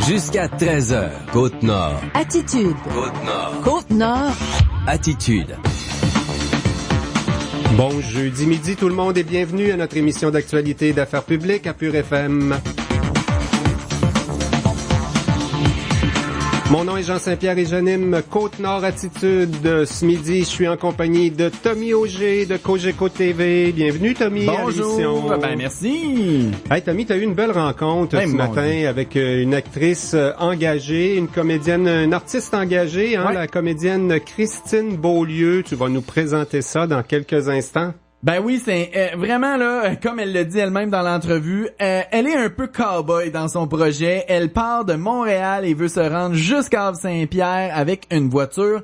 Jusqu'à 13h, Côte-Nord. Attitude. Côte-Nord. Côte-Nord. Attitude. Bon jeudi midi tout le monde et bienvenue à notre émission d'actualité et d'affaires publiques à Pure FM. Mon nom est Jean Saint-Pierre et j'anime Côte-Nord Attitude. Ce midi, je suis en compagnie de Tommy Auger de Cogeco TV. Bienvenue Tommy à l'émission. Bonjour, ben merci. Hey Tommy, t'as eu une belle rencontre ce matin avec une actrice engagée, une comédienne, une artiste engagée, la comédienne Christine Beaulieu. Tu vas nous présenter ça dans quelques instants. Ben oui, c'est vraiment là, comme elle le dit elle-même dans l'entrevue, elle est un peu cow-boy dans son projet. Elle part de Montréal et veut se rendre jusqu'à Havre-Saint-Pierre avec une voiture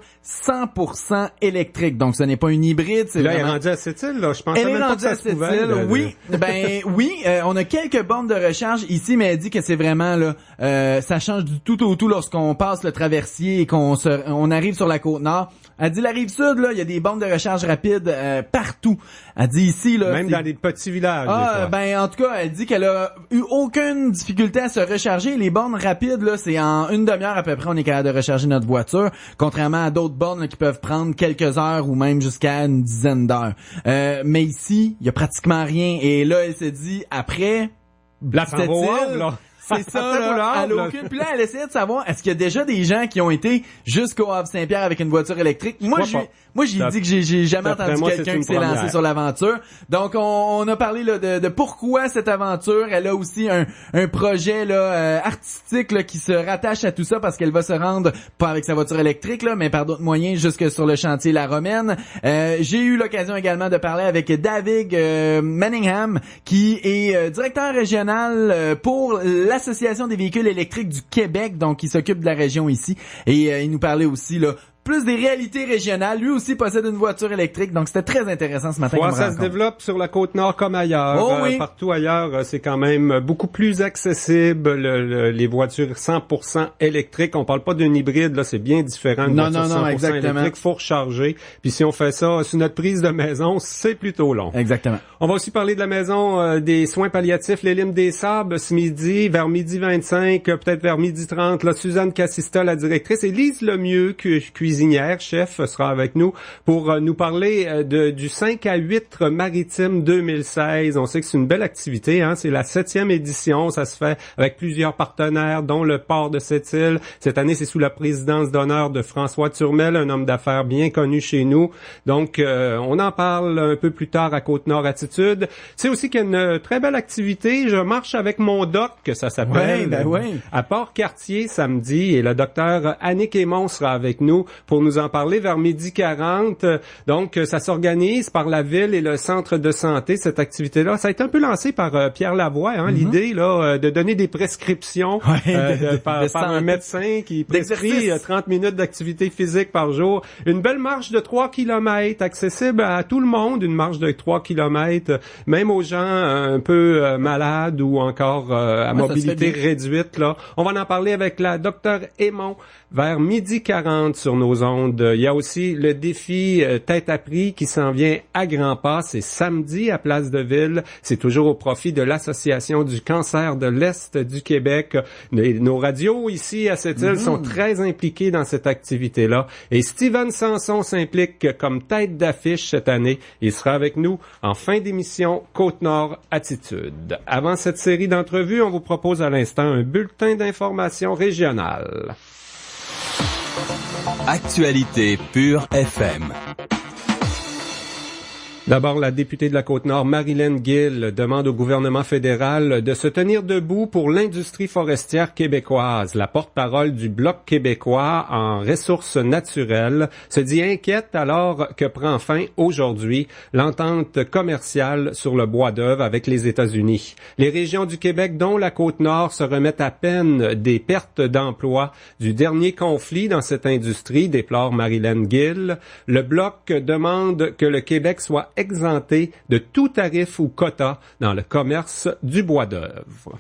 100% électrique. Donc ce n'est pas une hybride, c'est là, vraiment... elle est rendue à Sept-Îles, là. Je pensais même pas que ça se pouvait. Oui, on a quelques bornes de recharge ici, mais elle dit que c'est vraiment là, ça change du tout au tout lorsqu'on passe le traversier et on arrive sur la Côte-Nord. Elle dit la Rive-Sud, là, il y a des bornes de recharge rapide partout. Elle dit ici, là... Même dans des petits villages. En tout cas, elle dit qu'elle a eu aucune difficulté à se recharger. Les bornes rapides, là, c'est en une demi-heure à peu près, on est capable de recharger notre voiture, contrairement à d'autres bornes là, qui peuvent prendre quelques heures ou même jusqu'à une dizaine d'heures. Mais ici, il y a pratiquement rien. Et là, elle s'est dit, après... La Havre, là. C'est ça, là. Elle a aucune. Puis là, elle essayait de savoir, est-ce qu'il y a déjà des gens qui ont été jusqu'au Havre-Saint-Pierre avec une voiture électrique? Moi, j'ai dit que j'ai jamais entendu quelqu'un qui s'est lancé sur l'aventure. Donc, on a parlé là, de pourquoi cette aventure. Elle a aussi un projet là artistique là, qui se rattache à tout ça parce qu'elle va se rendre, pas avec sa voiture électrique, là, mais par d'autres moyens, jusque sur le chantier La Romaine. J'ai eu l'occasion également de parler avec David Manningham, qui est directeur régional pour l'Association des véhicules électriques du Québec, donc il s'occupe de la région ici. Et il nous parlait aussi là plus des réalités régionales. Lui aussi possède une voiture électrique, donc c'était très intéressant ce matin. Ça se développe sur la Côte-Nord comme ailleurs. Oui. Partout ailleurs, c'est quand même beaucoup plus accessible, les voitures 100% électriques. On parle pas d'une hybride, là, c'est bien différent d'une voiture 100% électrique. Faut recharger. Puis si on fait ça sur notre prise de maison, c'est plutôt long. Exactement. On va aussi parler de la maison des soins palliatifs, les Limes des Sables, ce midi, vers midi 25, peut-être vers midi 30. Là, Suzanne Cassista, la directrice, et Lise Lemieux, cuisinière, chef, sera avec nous pour nous parler du 5 à 8 maritime 2016. On sait que c'est une belle activité, hein? C'est la 7e édition. Ça se fait avec plusieurs partenaires, dont le port de Sept-Îles. Cette année, c'est sous la présidence d'honneur de François Turmel, un homme d'affaires bien connu chez nous. Donc, on en parle un peu plus tard à Côte-Nord Attitude. C'est aussi qu'il y a une très belle activité. Je marche avec mon doc, que ça s'appelle, à Port-Cartier samedi. Et le docteur Annick Aymon sera avec nous pour nous en parler vers midi 40. Donc, ça s'organise par la ville et le centre de santé, cette activité-là. Ça a été un peu lancé par Pierre Lavoie, l'idée là de donner des prescriptions par un médecin qui prescrit 30 minutes d'activité physique par jour. Une belle marche de 3 km, accessible à tout le monde, une marche de 3 km, même aux gens un peu malades ou encore à mobilité réduite. Là. On va en parler avec la docteure Aymon vers midi 40 sur nos ondes. Il y a aussi le défi Tête à prix qui s'en vient à grands pas. C'est samedi à Place de Ville. C'est toujours au profit de l'Association du cancer de l'Est du Québec. Nos radios ici à Sept-Îles sont très impliquées dans cette activité-là. Et Steven Sanson s'implique comme tête d'affiche cette année. Il sera avec nous en fin d'émission Côte-Nord Attitude. Avant cette série d'entrevues, on vous propose à l'instant un bulletin d'information régionale. Actualité Pure FM. D'abord, la députée de la Côte-Nord, Marilyn Gill, demande au gouvernement fédéral de se tenir debout pour l'industrie forestière québécoise. La porte-parole du Bloc québécois en ressources naturelles se dit inquiète alors que prend fin aujourd'hui l'entente commerciale sur le bois d'œuvre avec les États-Unis. Les régions du Québec, dont la Côte-Nord, se remettent à peine des pertes d'emplois du dernier conflit dans cette industrie, déplore Marilyn Gill. Le Bloc demande que le Québec soit exempté de tout tarif ou quota dans le commerce du bois d'œuvre.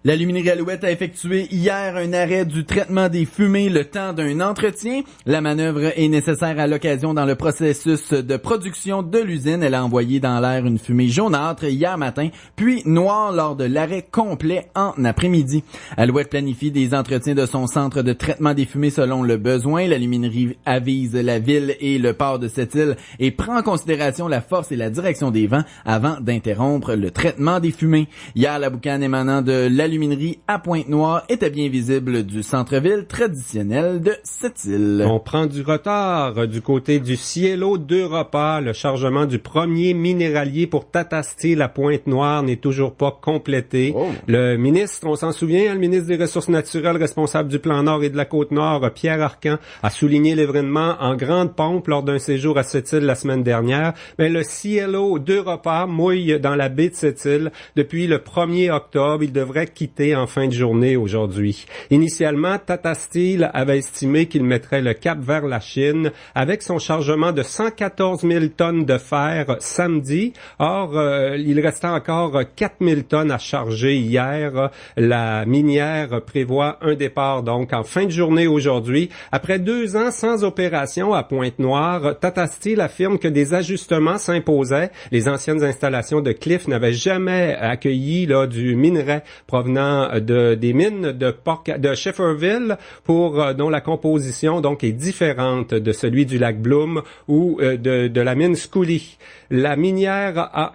L'aluminerie Alouette a effectué hier un arrêt du traitement des fumées le temps d'un entretien. La manœuvre est nécessaire à l'occasion dans le processus de production de l'usine. Elle a envoyé dans l'air une fumée jaunâtre hier matin, puis noire lors de l'arrêt complet en après-midi. Alouette planifie des entretiens de son centre de traitement des fumées selon le besoin. L'aluminerie avise la ville et le port de Sept-Îles et prend en considération la force et la direction des vents avant d'interrompre le traitement des fumées. Hier, la boucane émanant de l'aluminerie à Pointe-Noire était bien visible du centre-ville traditionnel de Sept-Îles. On prend du retard du côté du Cielo d'Europa. Le chargement du premier minéralier pour Tata Steel à Pointe-Noire n'est toujours pas complété. Oh. Le ministre, on s'en souvient, le ministre des Ressources naturelles responsable du plan Nord et de la Côte-Nord, Pierre Arcan, a souligné l'événement en grande pompe lors d'un séjour à Sept-Îles la semaine dernière. Mais le Cielo d'Europa mouille dans la baie de Sept-Îles depuis le 1er octobre. Il devrait quitter en fin de journée aujourd'hui. Initialement, Tata Steel avait estimé qu'il mettrait le cap vers la Chine avec son chargement de 114 000 tonnes de fer samedi. Or, il restait encore 4 000 tonnes à charger hier. La minière prévoit un départ donc en fin de journée aujourd'hui. Après 2 ans sans opération à Pointe-Noire, Tata Steel affirme que des ajustements s'imposaient. Les anciennes installations de Cliff n'avaient jamais accueilli du minerai provenant des mines de Shefferville dont la composition donc est différente de celui du lac Bloom ou de la mine Scully. La minière a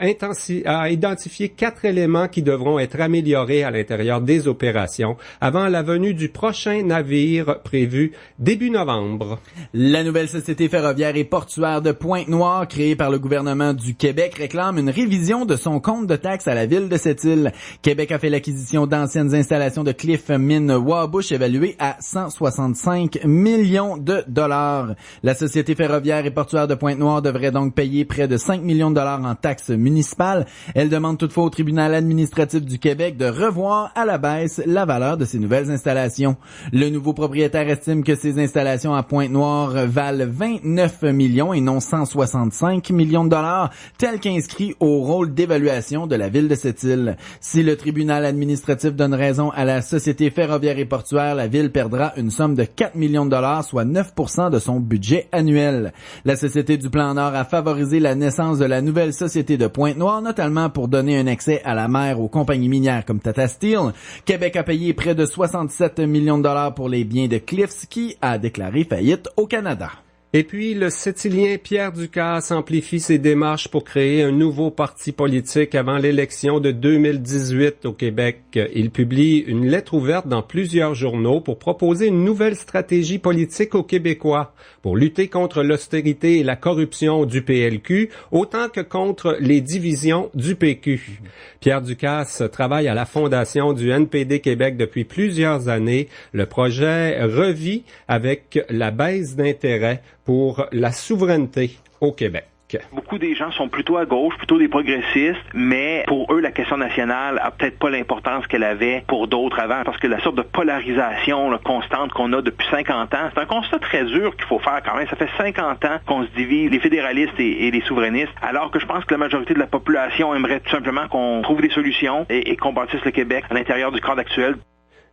identifié 4 éléments qui devront être améliorés à l'intérieur des opérations avant la venue du prochain navire prévu début novembre. La nouvelle société ferroviaire et portuaire de Pointe-Noire, créée par le gouvernement du Québec, réclame une révision de son compte de taxes à la ville de Sept-Îles. Québec a fait l'acquisition d'anciennes installations de Cliff Mine Wabush évaluées à 165 millions de dollars. La société ferroviaire et portuaire de Pointe-Noire devrait donc payer près de 5 millions de dollars en taxes municipales. Elle demande toutefois au tribunal administratif du Québec de revoir à la baisse la valeur de ces nouvelles installations. Le nouveau propriétaire estime que ces installations à Pointe-Noire valent 29 millions et non 165 millions de dollars, tel qu'inscrit au rôle d'évaluation de la ville de Sept-Îles. Si le tribunal administratif donne raison à la société ferroviaire et portuaire, la ville perdra une somme de 4 millions de dollars, soit 9% de son budget annuel. La société du Plan Nord a favorisé la naissance de la nouvelle société de Pointe-Noire, notamment pour donner un accès à la mer aux compagnies minières comme Tata Steel. Québec a payé près de 67 millions de dollars pour les biens de Cliffs, qui a déclaré faillite au Canada. Et puis, le Sept-Îlien Pierre Ducasse amplifie ses démarches pour créer un nouveau parti politique avant l'élection de 2018 au Québec. Il publie une lettre ouverte dans plusieurs journaux pour proposer une nouvelle stratégie politique aux Québécois pour lutter contre l'austérité et la corruption du PLQ, autant que contre les divisions du PQ. Pierre Ducasse travaille à la fondation du NPD Québec depuis plusieurs années. Le projet revit avec la baisse d'intérêt pour la souveraineté au Québec. Beaucoup des gens sont plutôt à gauche, plutôt des progressistes, mais pour eux, la question nationale a peut-être pas l'importance qu'elle avait pour d'autres avant, parce que la sorte de polarisation constante qu'on a depuis 50 ans, c'est un constat très dur qu'il faut faire quand même. Ça fait 50 ans qu'on se divise, les fédéralistes et les souverainistes, alors que je pense que la majorité de la population aimerait tout simplement qu'on trouve des solutions et qu'on bâtisse le Québec à l'intérieur du cadre actuel.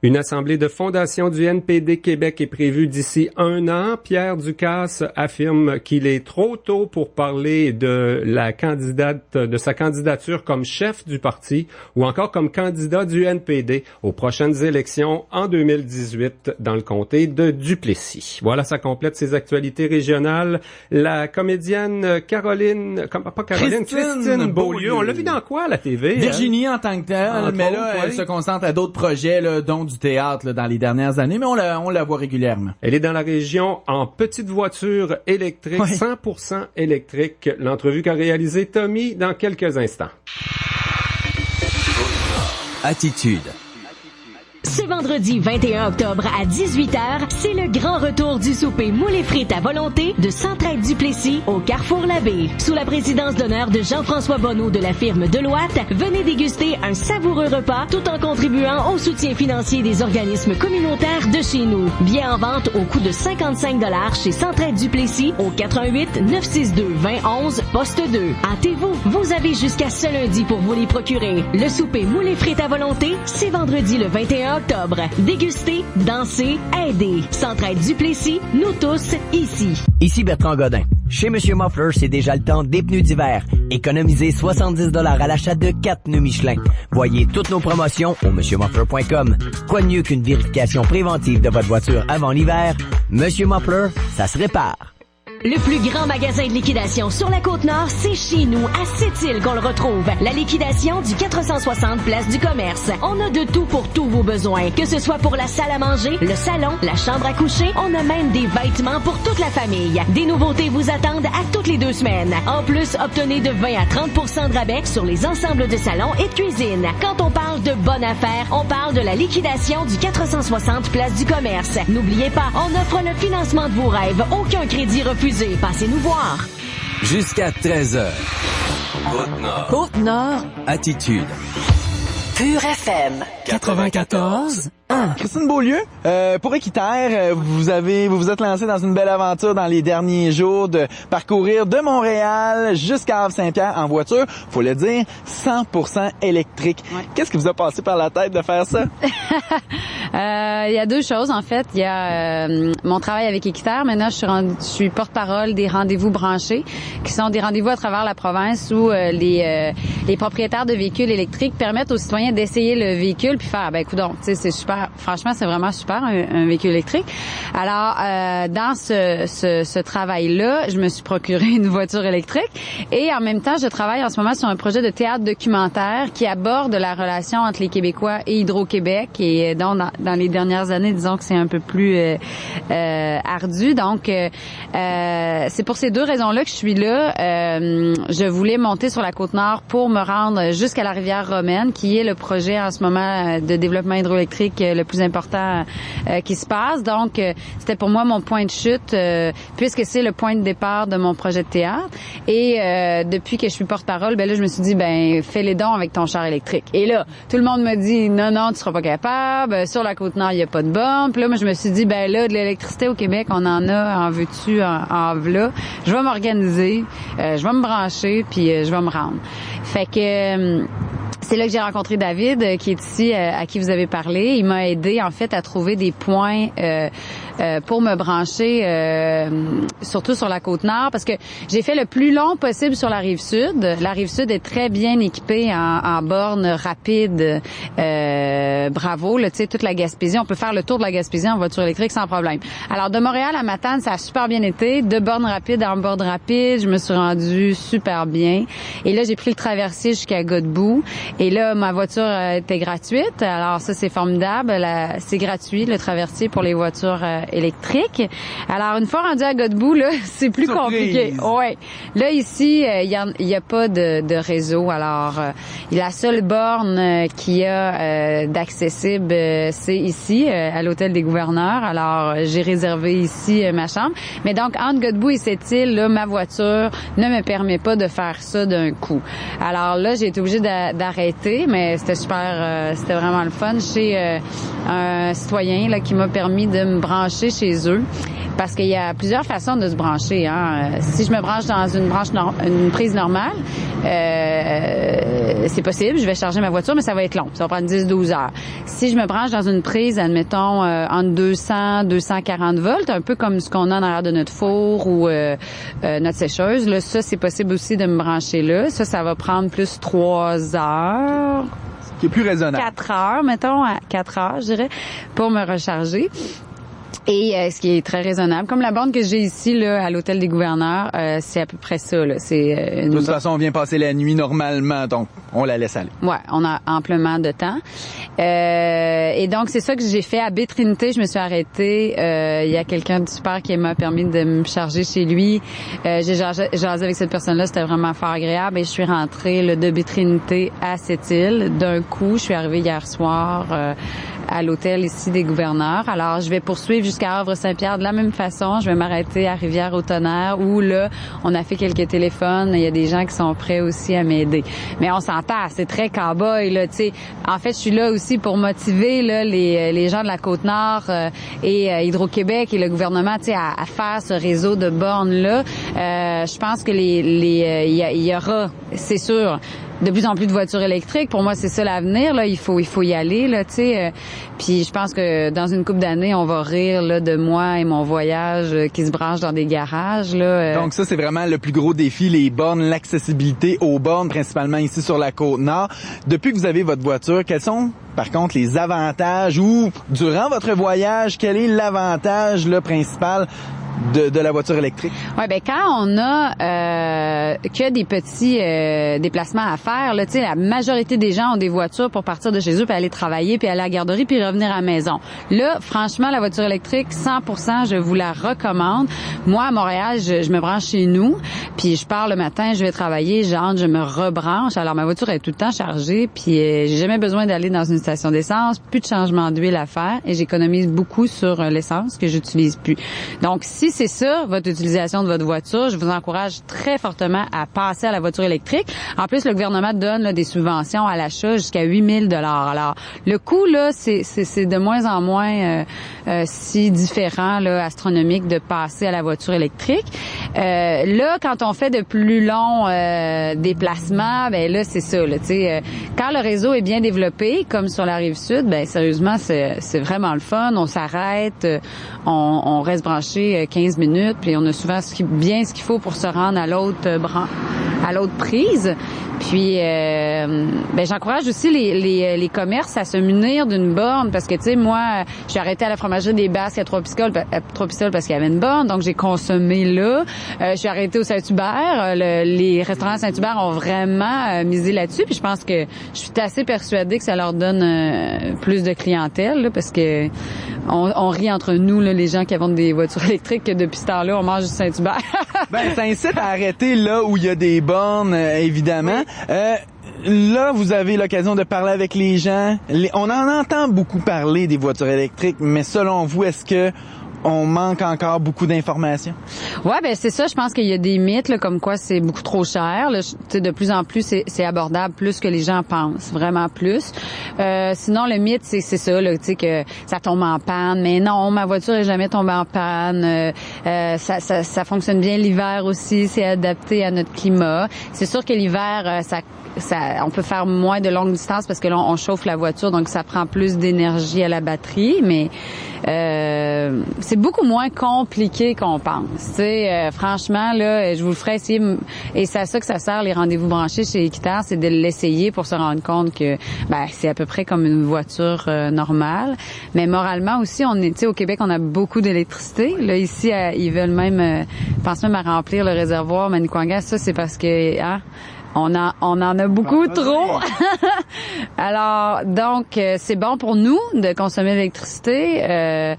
Une assemblée de fondation du NPD Québec est prévue d'ici 1 an. Pierre Ducasse affirme qu'il est trop tôt pour parler de sa candidature comme chef du parti ou encore comme candidat du NPD aux prochaines élections en 2018 dans le comté de Duplessis. Voilà, ça complète ses actualités régionales. La comédienne Christine Beaulieu, on l'a vu dans quoi à la TV? Virginie en tant que telle, mais là, elle se concentre à d'autres projets, dont du théâtre dans les dernières années, mais on la voit régulièrement. Elle est dans la région en petite voiture électrique, 100% électrique. L'entrevue qu'a réalisée Tommy dans quelques instants. Attitude. Ce vendredi 21 octobre à 18h, c'est le grand retour du souper moules et frites à volonté de Centraide-Duplessis au Carrefour Labbé. Sous la présidence d'honneur de Jean-François Bonneau de la firme Deloitte, venez déguster un savoureux repas tout en contribuant au soutien financier des organismes communautaires de chez nous. Billets en vente au coût de 55 $ chez Centraide-Duplessis au 88 962 2011 poste 2. Hâtez-vous, vous avez jusqu'à ce lundi pour vous les procurer. Le souper moules et frites à volonté, c'est vendredi le 21 octobre. Dégustez, dansez, aidez. Centraide-Duplessis, nous tous, ici. Ici Bertrand Godin. Chez Monsieur Muffler, c'est déjà le temps des pneus d'hiver. Économisez 70 $ à l'achat de 4 pneus Michelin. Voyez toutes nos promotions au monsieurmuffler.com. Quoi de mieux qu'une vérification préventive de votre voiture avant l'hiver? Monsieur Muffler, ça se répare. Le plus grand magasin de liquidation sur la Côte-Nord, c'est chez nous, à Sept-Îles qu'on le retrouve. La liquidation du 460 Place du Commerce. On a de tout pour tous vos besoins. Que ce soit pour la salle à manger, le salon, la chambre à coucher, on a même des vêtements pour toute la famille. Des nouveautés vous attendent à toutes les 2 semaines. En plus, obtenez de 20 à 30 % de rabais sur les ensembles de salon et de cuisine. Quand on parle de bonne affaire, on parle de la liquidation du 460 Place du Commerce. N'oubliez pas, on offre le financement de vos rêves. Aucun crédit refusé. Passez nous voir. Jusqu'à 13h. Côte-Nord. Côte-Nord. Attitude. Pure FM. 94. Christine Beaulieu, pour Équiterre, vous vous êtes lancé dans une belle aventure dans les derniers jours de parcourir de Montréal jusqu'à Havre-Saint-Pierre en voiture, faut le dire, 100% électrique. Ouais. Qu'est-ce qui vous a passé par la tête de faire ça? Il y a 2 choses, en fait. Il y a mon travail avec Équiterre. Maintenant, je suis porte-parole des rendez-vous branchés, qui sont des rendez-vous à travers la province où les propriétaires de véhicules électriques permettent aux citoyens d'essayer le véhicule puis faire, ben coudonc, tu sais, c'est super. Franchement, c'est vraiment super, un véhicule électrique. Alors, dans ce travail-là, je me suis procuré une voiture électrique et en même temps, je travaille en ce moment sur un projet de théâtre documentaire qui aborde la relation entre les Québécois et Hydro-Québec et donc dans les dernières années, disons que c'est un peu plus ardu. Donc, c'est pour ces 2 raisons-là que je suis là. Je voulais monter sur la Côte-Nord pour me rendre jusqu'à la rivière Romaine, qui est le projet en ce moment de développement hydroélectrique le plus important qui se passe. Donc, c'était pour moi mon point de chute, puisque c'est le point de départ de mon projet de théâtre. Et depuis que je suis porte-parole, ben là, je me suis dit, ben fais les dons avec ton char électrique. Et là, tout le monde me dit, non, tu seras pas capable. Sur la Côte-Nord, il y a pas de bombe. Puis là, moi, je me suis dit, ben là, de l'électricité au Québec, on en a, en veux-tu, en v'là. Je vais m'organiser, je vais me brancher, puis je vais me rendre. Fait que c'est là que j'ai rencontré David, qui est ici, à qui vous avez parlé. Il m'a aidé, en fait, à trouver des points pour me brancher, surtout sur la Côte-Nord, parce que j'ai fait le plus long possible sur la Rive-Sud. La Rive-Sud est très bien équipée en bornes rapides. Bravo, là, tu sais, toute la Gaspésie. On peut faire le tour de la Gaspésie en voiture électrique sans problème. Alors, de Montréal à Matane, ça a super bien été. De bornes rapides en bornes rapides, je me suis rendue super bien. Et là, j'ai pris le traversier jusqu'à Godbout. Et là, ma voiture était gratuite. Alors ça, c'est formidable. C'est gratuit, le traversier pour les voitures électriques. Alors, une fois rendu à Godbout, là, c'est plus compliqué. Ouais. Là, ici, il y a pas de réseau. Alors, la seule borne qu'il y a d'accessible, c'est ici, à l'hôtel des gouverneurs. Alors, j'ai réservé ici ma chambre. Mais donc, entre Godbout et Sept-Îles, là, ma voiture ne me permet pas de faire ça d'un coup. Alors là, j'ai été obligée d'arrêter, mais c'était super, c'était vraiment le fun. Chez un citoyen là qui m'a permis de me brancher chez eux, parce qu'il y a plusieurs façons de se brancher. Si je me branche dans une prise normale, c'est possible, je vais charger ma voiture, mais ça va être long. Ça va prendre 10-12 heures. Si je me branche dans une prise, admettons, entre 200-240 volts, un peu comme ce qu'on a en arrière de notre four ou notre sécheuse, là, ça, c'est possible aussi de me brancher là. Ça va prendre plus 3 heures. Ce qui est plus raisonnable. 4 heures, mettons, 4 heures, je dirais, pour me recharger. Et ce qui est très raisonnable. Comme la borne que j'ai ici là à l'hôtel des gouverneurs, c'est à peu près ça. Là. C'est de toute façon, on vient passer la nuit normalement, donc on la laisse aller. Ouais, on a amplement de temps. Et donc, c'est ça que j'ai fait à Baie-Trinité. Je me suis arrêtée. Il y a quelqu'un de super qui m'a permis de me charger chez lui. J'ai jasé avec cette personne-là. C'était vraiment fort agréable. Et je suis rentrée là, de Baie-Trinité à Sept-Îles. D'un coup, je suis arrivée hier soir à l'hôtel ici des gouverneurs. Alors, je vais poursuivre jusqu'à Havre-Saint-Pierre de la même façon. Je vais m'arrêter à Rivière-au-Tonnerre où, là, on a fait quelques téléphones. Il y a des gens qui sont prêts aussi à m'aider. Mais on s'entend, c'est très cow-boy, là, tu sais. En fait, je suis là aussi pour motiver, là, les gens de la Côte-Nord et Hydro-Québec et le gouvernement, tu sais, à faire ce réseau de bornes-là. Je pense que il y aura, c'est sûr, de plus en plus de voitures électriques. Pour moi, c'est ça l'avenir. Là, il faut y aller. Là, tu sais. Puis je pense que dans une couple d'années, on va rire là de moi et mon voyage qui se branche dans des garages. Là. Donc ça, c'est vraiment le plus gros défi, les bornes, l'accessibilité aux bornes, principalement ici sur la Côte-Nord. Depuis que vous avez votre voiture, quels sont, par contre, les avantages ou durant votre voyage, quel est l'avantage là principal de la voiture électrique? Ouais, ben quand on a que des petits déplacements à faire, là, tu sais, la majorité des gens ont des voitures pour partir de chez eux puis aller travailler puis aller à la garderie puis revenir à la maison. Là, franchement, la voiture électrique, 100%, je vous la recommande. Moi, à Montréal, je me branche chez nous puis je pars le matin, je vais travailler, j'entre, je me rebranche. Alors ma voiture est tout le temps chargée puis j'ai jamais besoin d'aller dans une station d'essence, plus de changement d'huile à faire et j'économise beaucoup sur l'essence que j'utilise plus. Donc si c'est ça, votre utilisation de votre voiture, je vous encourage très fortement à passer à la voiture électrique. En plus, le gouvernement donne là, des subventions à l'achat jusqu'à 8 000 $. Alors, le coût, là, c'est de moins en moins si différent, là, astronomique, de passer à la voiture électrique. Là, quand on fait de plus longs déplacements, ben là, c'est ça. Là, quand le réseau est bien développé, comme sur la Rive-Sud, ben sérieusement, c'est vraiment le fun. On s'arrête, on reste branché 15 minutes, puis on a souvent ce qu'il faut pour se rendre à l'autre prise. Puis, ben j'encourage aussi les commerces à se munir d'une borne parce que, tu sais, moi, je suis arrêtée à la fromagerie des Basques à Trois-Pistoles parce qu'il y avait une borne, donc j'ai consommé là. Je suis arrêtée au Saint-Hubert. Les restaurants Saint-Hubert ont vraiment misé là-dessus, puis je pense que je suis assez persuadée que ça leur donne plus de clientèle, là, parce que on rit entre nous, là, les gens qui avons des voitures électriques, que depuis ce temps-là, on mange du Saint-Hubert. Ben, ça incite à arrêter là où il y a des bornes, évidemment. Là, vous avez l'occasion de parler avec les gens. On en entend beaucoup parler des voitures électriques, mais selon vous, est-ce que on manque encore beaucoup d'informations? Ouais, ben c'est ça. Je pense qu'il y a des mythes là, comme quoi c'est beaucoup trop cher. Là, de plus en plus, c'est abordable plus que les gens pensent, vraiment plus. Sinon, le mythe, c'est ça, là, tu sais, que ça tombe en panne. Mais non, ma voiture est jamais tombée en panne. Ça fonctionne bien l'hiver aussi. C'est adapté à notre climat. C'est sûr que l'hiver, on peut faire moins de longues distances parce que là, on chauffe la voiture, donc ça prend plus d'énergie à la batterie, mais c'est beaucoup moins compliqué qu'on pense. Tu sais, franchement, là, je vous le ferai essayer, et c'est à ça que ça sert les rendez-vous branchés chez Équiterre, c'est de l'essayer pour se rendre compte que c'est à peu près comme une voiture normale. Mais moralement aussi, tu sais, au Québec, on a beaucoup d'électricité. Là, ici, ils veulent même, pensent même à remplir le réservoir Manicouagan. Ça, c'est parce que, on en a beaucoup trop. Alors, donc, c'est bon pour nous de consommer l'électricité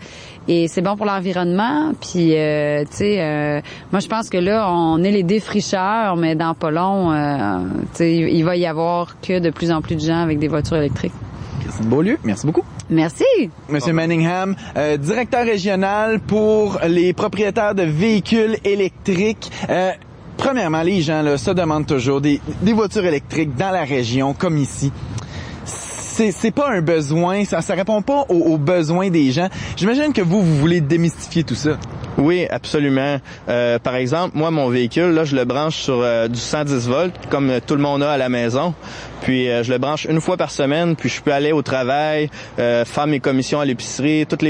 et c'est bon pour l'environnement. Puis, tu sais, moi, je pense que là, on est les défricheurs, mais dans pas long, tu sais, il va y avoir que de plus en plus de gens avec des voitures électriques. Christine Beaulieu, merci beaucoup. Merci. Monsieur Manningham, directeur régional pour les propriétaires de véhicules électriques. Premièrement, les gens là se demandent toujours des voitures électriques dans la région, comme ici. C'est pas un besoin, ça répond pas aux besoins des gens. J'imagine que vous voulez démystifier tout ça. Oui, absolument. Par exemple, moi, mon véhicule, là, je le branche sur du 110 volts, comme tout le monde a à la maison. Puis je le branche une fois par semaine, puis je peux aller au travail, faire mes commissions à l'épicerie, tous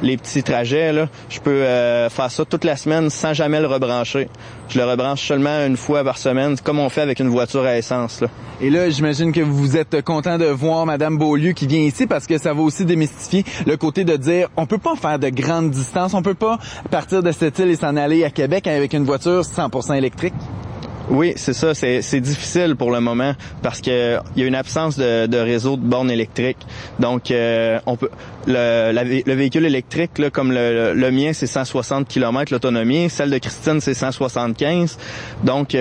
les petits trajets, là. Je peux faire ça toute la semaine sans jamais le rebrancher. Je le rebranche seulement une fois par semaine, comme on fait avec une voiture à essence, là. Et là, j'imagine que vous êtes content de voir Madame Beaulieu qui vient ici parce que ça va aussi démystifier le côté de dire on peut pas faire de grandes distances, on peut pas partir de cette île et s'en aller à Québec avec une voiture 100% électrique. Oui, c'est ça. C'est difficile pour le moment parce que il y a une absence de réseau de bornes électriques. Donc, on peut le véhicule électrique, là, comme le mien, c'est 160 km l'autonomie. Celle de Christine, c'est 175. Donc,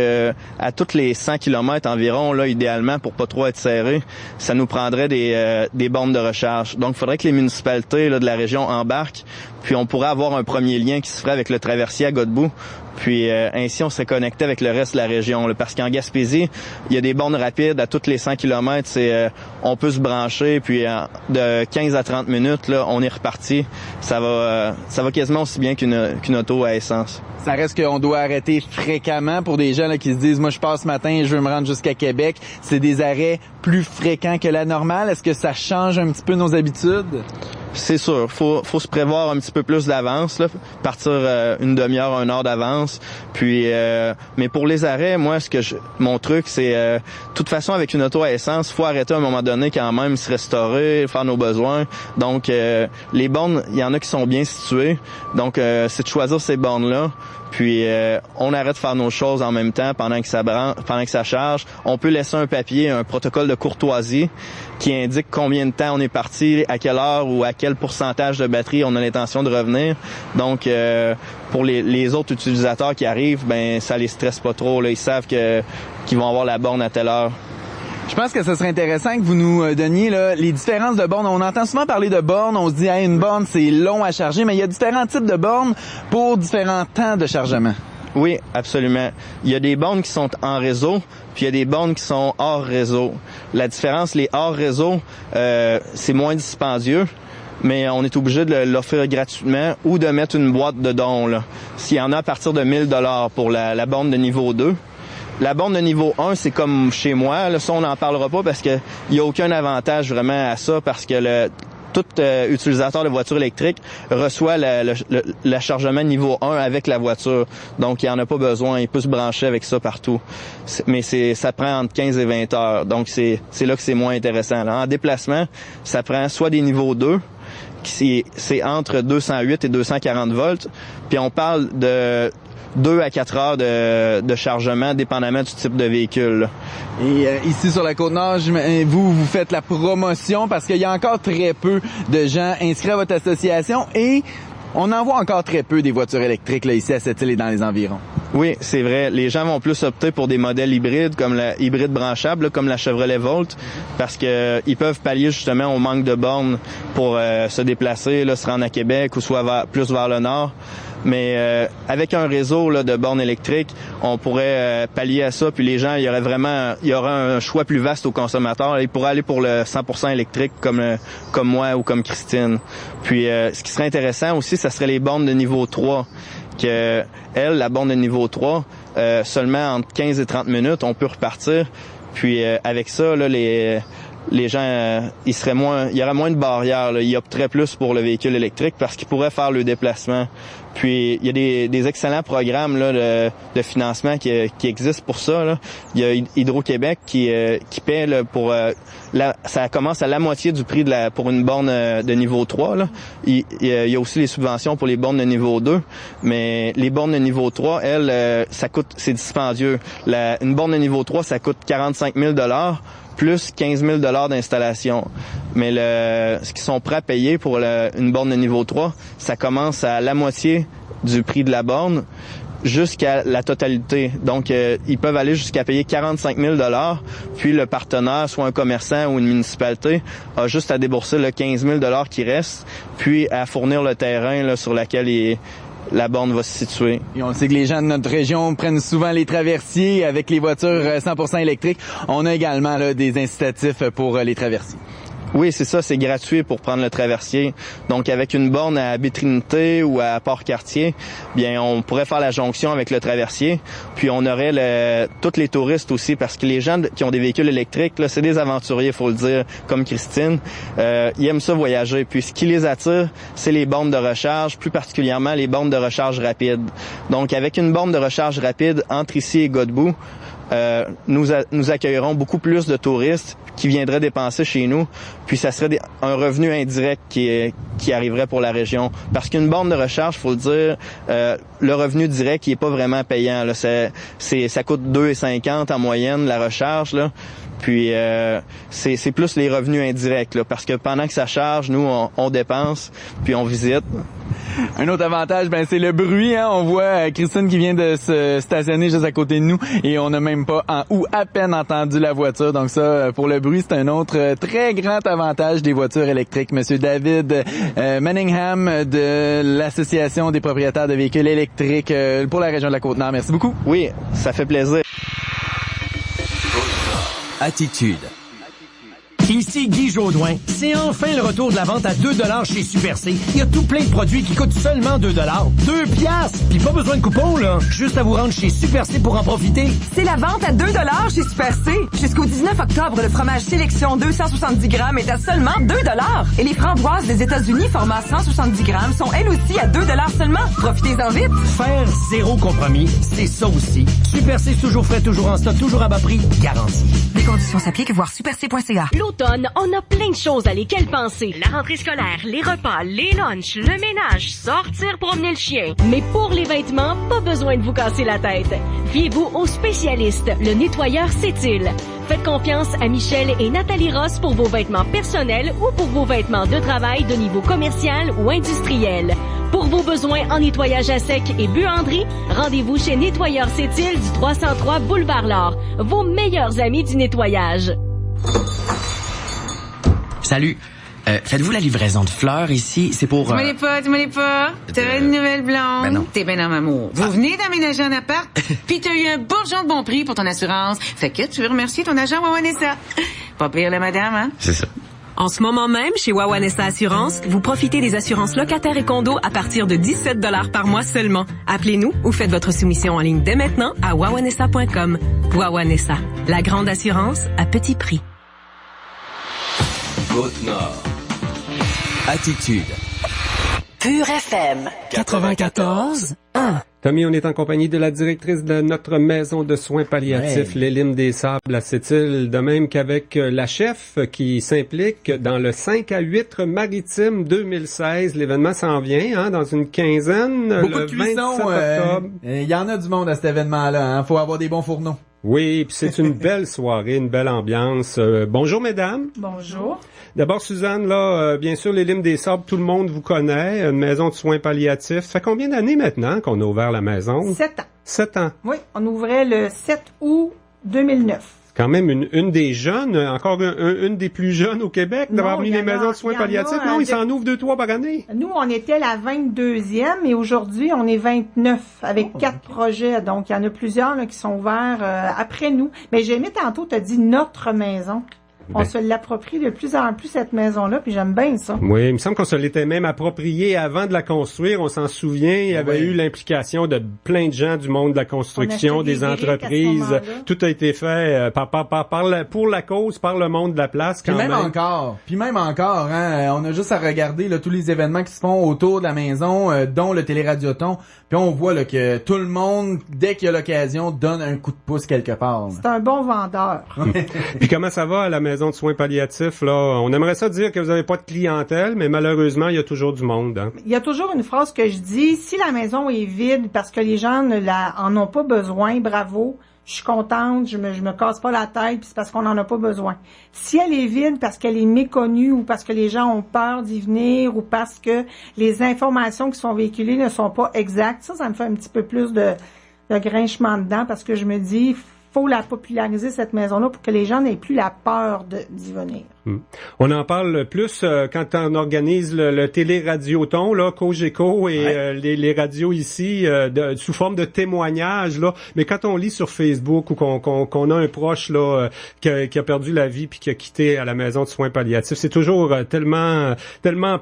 à toutes les 100 km environ, là, idéalement, pour pas trop être serré, ça nous prendrait des bornes de recharge. Donc, il faudrait que les municipalités là, de la région embarquent. Puis, on pourrait avoir un premier lien qui se ferait avec le traversier à Godbout. Puis ainsi, on serait connecté avec le reste de la région. Là, parce qu'en Gaspésie, il y a des bornes rapides à toutes les 100 km. On peut se brancher, puis de 15 à 30 minutes, là, on est reparti. Ça va quasiment aussi bien qu'une auto à essence. Ça reste qu'on doit arrêter fréquemment pour des gens là, qui se disent « Moi, je passe ce matin et je veux me rendre jusqu'à Québec ». C'est des arrêts plus fréquents que la normale. Est-ce que ça change un petit peu nos habitudes? C'est sûr, faut se prévoir un petit peu plus d'avance, là, partir une demi-heure, 1 heure d'avance. Puis, mais pour les arrêts, moi, mon truc, c'est, de toute façon, avec une auto à essence, faut arrêter à un moment donné quand même, se restaurer, faire nos besoins. Donc, les bornes, il y en a qui sont bien situées. Donc, c'est de choisir ces bornes-là. Puis on arrête de faire nos choses en même temps pendant que ça charge. On peut laisser un papier, un protocole de courtoisie qui indique combien de temps on est parti, à quelle heure ou à quel pourcentage de batterie on a l'intention de revenir. Donc pour les autres utilisateurs qui arrivent, ben ça les stresse pas trop. Là. Ils savent qu'ils vont avoir la borne à telle heure. Je pense que ce serait intéressant que vous nous donniez là, les différences de bornes. On entend souvent parler de bornes, on se dit hey, une borne c'est long à charger, mais il y a différents types de bornes pour différents temps de chargement. Oui, absolument. Il y a des bornes qui sont en réseau, puis il y a des bornes qui sont hors réseau. La différence, les hors réseau, c'est moins dispendieux, mais on est obligé de l'offrir gratuitement ou de mettre une boîte de dons. Là. S'il y en a à partir de 1 000 $ pour la borne de niveau 2. La borne de niveau 1, c'est comme chez moi. Là, ça, on n'en parlera pas parce que il y a aucun avantage vraiment à ça parce que tout utilisateur de voiture électrique reçoit le chargement niveau 1 avec la voiture. Donc, il n'y en a pas besoin. Il peut se brancher avec ça partout. Mais ça prend entre 15 et 20 heures. Donc, c'est là que c'est moins intéressant. Là, en déplacement, ça prend soit des niveaux 2, c'est entre 208 et 240 volts. Puis, on parle de 2 à 4 heures de chargement, dépendamment du type de véhicule. Et ici sur la Côte-Nord, vous faites la promotion parce qu'il y a encore très peu de gens inscrits à votre association et on en voit encore très peu des voitures électriques là, ici à cette île et dans les environs. Oui, c'est vrai. Les gens vont plus opter pour des modèles hybrides comme la hybride branchable, là, comme la Chevrolet Volt, parce que ils peuvent pallier justement au manque de bornes pour se déplacer, là, se rendre à Québec ou soit plus vers le nord. Mais avec un réseau là, de bornes électriques, on pourrait pallier à ça. Puis les gens, il y aurait un choix plus vaste aux consommateurs. Ils pourraient aller pour le 100% électrique comme moi ou comme Christine. Puis ce qui serait intéressant aussi, ça serait les bornes de niveau 3. Que la borne de niveau 3, seulement entre 15 et 30 minutes, on peut repartir. Puis avec ça, là, les gens, il y aurait moins de barrières. Là. Ils opteraient plus pour le véhicule électrique parce qu'ils pourraient faire le déplacement. Puis il y a des excellents programmes là, de financement qui existent pour ça. Là. Il y a Hydro-Québec qui paie là, pour ça commence à la moitié du prix pour une borne de niveau 3. Là. Il y a aussi les subventions pour les bornes de niveau 2, mais les bornes de niveau 3, elles, c'est dispendieux. Une borne de niveau 3, ça coûte 45 000 $ plus 15 000 $ d'installation. Mais ce qu'ils sont prêts à payer pour une borne de niveau 3, ça commence à la moitié du prix de la borne jusqu'à la totalité. Donc, ils peuvent aller jusqu'à payer 45 000 $, puis le partenaire, soit un commerçant ou une municipalité, a juste à débourser le 15 000 $ qui reste, puis à fournir le terrain là, sur lequel la borne va se situer. Et on sait que les gens de notre région prennent souvent les traversiers avec les voitures 100% électriques. On a également là, des incitatifs pour les traversiers. Oui, c'est ça, c'est gratuit pour prendre le traversier. Donc, avec une borne à Baie-Trinité ou à Port-Cartier, bien, on pourrait faire la jonction avec le traversier. Puis, on aurait tous les touristes aussi, parce que les gens qui ont des véhicules électriques, là, c'est des aventuriers, faut le dire, comme Christine. Ils aiment ça voyager. Puis, ce qui les attire, c'est les bornes de recharge, plus particulièrement les bornes de recharge rapide. Donc, avec une borne de recharge rapide entre ici et Godbout, nous accueillerons beaucoup plus de touristes qui viendraient dépenser chez nous, puis ça serait un revenu indirect qui arriverait pour la région. Parce qu'une borne de recharge, faut le dire, le revenu direct, il est pas vraiment payant. Là. Ça coûte 2,50 en moyenne la recharge. Là. Puis c'est plus les revenus indirects, là, parce que pendant que ça charge, nous, on dépense, puis on visite. Un autre avantage, c'est le bruit. Hein? On voit Christine qui vient de se stationner juste à côté de nous et on n'a même pas ou à peine entendu la voiture. Donc ça, pour le bruit, c'est un autre très grand avantage des voitures électriques. Monsieur David Manningham de l'Association des propriétaires de véhicules électriques pour la région de la Côte-Nord. Merci beaucoup. Oui, ça fait plaisir. Attitude. Ici Guy Jodoin. C'est enfin le retour de la vente à 2$ chez Super C. Il y a tout plein de produits qui coûtent seulement 2$. 2 piastres! Puis pas besoin de coupon, là. Juste à vous rendre chez Super C pour en profiter. C'est la vente à 2$ chez Super C. Jusqu'au 19 octobre, le fromage Sélection 270 grammes est à seulement 2$. Et les framboises des États-Unis format 170 grammes sont elles aussi à 2$ seulement. Profitez-en vite. Faire zéro compromis, c'est ça aussi. Super C, toujours frais, toujours en stock, toujours à bas prix, garanti. Les conditions s'appliquent, voir superc.ca. L'automne, on a plein de choses à lesquelles penser. La rentrée scolaire, les repas, les lunchs, le ménage, sortir promener le chien. Mais pour les vêtements, pas besoin de vous casser la tête. Fiez-vous aux spécialistes, le nettoyeur Sept-Îles. Faites confiance à Michel et Nathalie Ross pour vos vêtements personnels ou pour vos vêtements de travail de niveau commercial ou industriel. Pour vos besoins en nettoyage à sec et buanderie, rendez-vous chez Nettoyeur Sept-Îles du 303 Boulevard L'Or. Vos meilleurs amis du nettoyage. Salut. Faites-vous la livraison de fleurs ici? C'est pour... Dis-moi les pas. T'as une nouvelle blonde. Ben non. T'es ben en amour. Vous venez d'aménager un appart, pis t'as eu un bourgeon de bon prix pour ton assurance. Fait que tu veux remercier ton agent Wawanessa. Pas pire, la madame, hein? C'est ça. En ce moment même, chez Wawanessa Assurance, vous profitez des assurances locataires et condos à partir de 17$ par mois seulement. Appelez-nous ou faites votre soumission en ligne dès maintenant à wawanessa.com. Wawanessa, la grande assurance à petit prix. Côte-Nord. Attitude. Pure FM 94.1. Tommy, on est en compagnie de la directrice de notre maison de soins palliatifs, les Limes des Sables à Sept-Îles, de même qu'avec la chef qui s'implique dans le 5 à 8 maritime 2016. L'événement s'en vient, dans une quinzaine. Beaucoup le de cuisson. 27 octobre. Il y en a du monde à cet événement-là. Faut avoir des bons fourneaux. Oui, puis c'est une belle soirée, une belle ambiance. Bonjour, mesdames. Bonjour. D'abord, Suzanne, là, bien sûr, les Limes des Sables, tout le monde vous connaît, une maison de soins palliatifs. Ça fait combien d'années maintenant qu'on a ouvert la maison? 7 ans. 7 ans. Oui, on ouvrait le 7 août 2009. Quand même une des jeunes, encore une des plus jeunes au Québec d'avoir mis les maisons de soins palliatifs. Non, ils s'en ouvrent 2-3 par année. Nous, on était la 22e et aujourd'hui, on est 29 avec 4 projets. Donc, il y en a plusieurs là, qui sont ouverts après nous. Mais j'ai aimé tantôt, tu as dit notre maison. On se l'approprie de plus en plus, cette maison-là, puis j'aime bien ça. Oui, il me semble qu'on se l'était même approprié avant de la construire. On s'en souvient, il y avait eu l'implication de plein de gens du monde de la construction, des entreprises. Tout a été fait pour la cause, par le monde de la place. Puis même encore, on a juste à regarder là, tous les événements qui se font autour de la maison, dont le téléradioton. Puis on voit là, que tout le monde, dès qu'il y a l'occasion, donne un coup de pouce quelque part. C'est un bon vendeur. Puis comment ça va à la maison de soins palliatifs, là? On aimerait ça dire que vous n'avez pas de clientèle, mais malheureusement, il y a toujours du monde. Hein? Il y a toujours une phrase que je dis, si la maison est vide parce que les gens en ont pas besoin, bravo, je suis contente, je me casse pas la tête, puis c'est parce qu'on en a pas besoin. Si elle est vide parce qu'elle est méconnue ou parce que les gens ont peur d'y venir ou parce que les informations qui sont véhiculées ne sont pas exactes, ça me fait un petit peu plus de grinchement dedans parce que je me dis, faut la populariser cette maison-là pour que les gens n'aient plus la peur d'y venir. On en parle plus quand on organise le télé-radioton, là, Cogeco et les radios ici, sous forme de témoignages, là. Mais quand on lit sur Facebook ou qu'on a un proche là qui a perdu la vie puis qui a quitté à la maison de soins palliatifs, c'est toujours tellement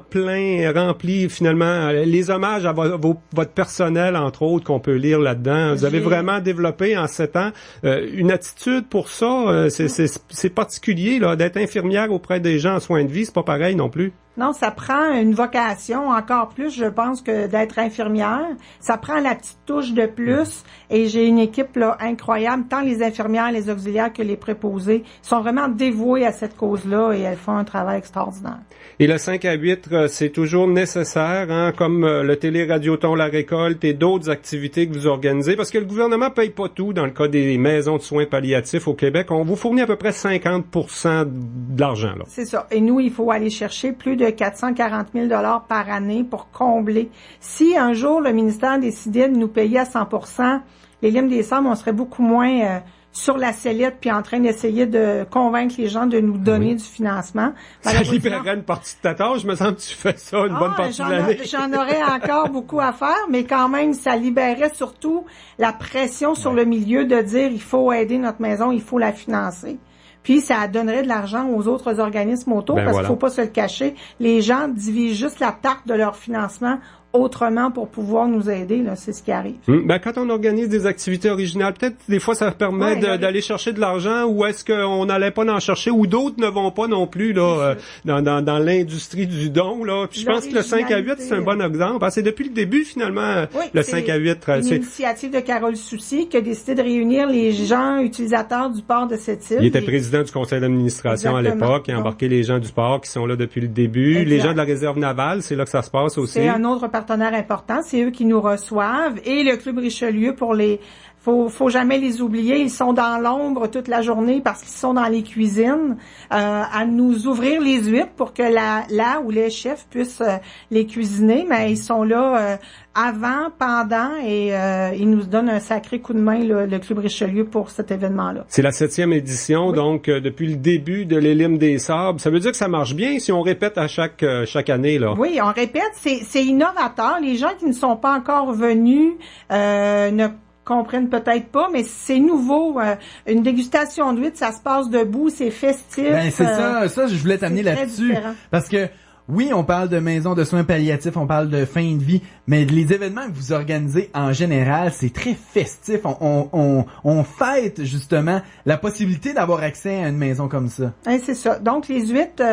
plein, rempli finalement. Les hommages à votre personnel, entre autres, qu'on peut lire là-dedans. Vous avez vraiment développé en 7 ans une attitude pour ça. C'est particulier là d'être infirmière auprès des gens en soins de vie, c'est pas pareil non plus. Non, ça prend une vocation encore plus, je pense, que d'être infirmière. Ça prend la petite touche de plus. Et j'ai une équipe là incroyable, tant les infirmières, les auxiliaires que les préposés sont vraiment dévoués à cette cause-là et elles font un travail extraordinaire. Et le 5 à 8, c'est toujours nécessaire, hein, comme le télé-radioton La Récolte et d'autres activités que vous organisez, parce que le gouvernement paye pas tout dans le cas des maisons de soins palliatifs au Québec. On vous fournit à peu près 50% de l'argent, là. C'est ça. Et nous, il faut aller chercher plus de 440 000 $ par année pour combler. Si un jour le ministère décidait de nous payer à 100%, les Limes des Sables, on serait beaucoup moins sur la sellette puis en train d'essayer de convaincre les gens de nous donner du financement. Ça libérerait une partie de ta tâche. Je me sens que tu fais ça une bonne partie de l'année. J'en aurais encore beaucoup à faire, mais quand même, ça libérait surtout la pression sur le milieu de dire il faut aider notre maison, il faut la financer. Puis ça donnerait de l'argent aux autres organismes autour, parce qu'il faut pas se le cacher. Les gens divisent juste la tarte de leur financement autrement pour pouvoir nous aider, là, c'est ce qui arrive. Quand on organise des activités originales, peut-être des fois ça permet d'aller chercher de l'argent, ou est-ce qu'on n'allait pas en chercher, ou d'autres ne vont pas non plus là dans l'industrie du don là. Puis je pense que le 5 à 8 c'est un bon exemple. C'est depuis le début finalement le 5 à 8. C'est une initiative de Carole Soucy qui a décidé de réunir les gens utilisateurs du port de cette île. Il était président du conseil d'administration à l'époque, il a embarqué les gens du port qui sont là depuis le début, les gens de la réserve navale, c'est là que ça se passe aussi. C'est un autre partenaires importants, c'est eux qui nous reçoivent, et le Club Richelieu pour les... Faut jamais les oublier, ils sont dans l'ombre toute la journée parce qu'ils sont dans les cuisines à nous ouvrir les huîtres pour que là où les chefs puissent les cuisiner, mais ils sont là avant, pendant et ils nous donnent un sacré coup de main le Club Richelieu pour cet événement-là. C'est la 7e édition, donc depuis le début de les Limes des Sables. Ça veut dire que ça marche bien si on répète à chaque année là. Oui, on répète, c'est innovateur. Les gens qui ne sont pas encore venus ne comprennent peut-être pas, mais c'est nouveau. Une dégustation d'huîtres, ça se passe debout, c'est festif. Ben c'est ça je voulais t'amener là-dessus. Parce que oui, on parle de maisons de soins palliatifs, on parle de fin de vie, mais les événements que vous organisez en général, c'est très festif. On fête justement la possibilité d'avoir accès à une maison comme ça. Oui, c'est ça. Donc les huîtres,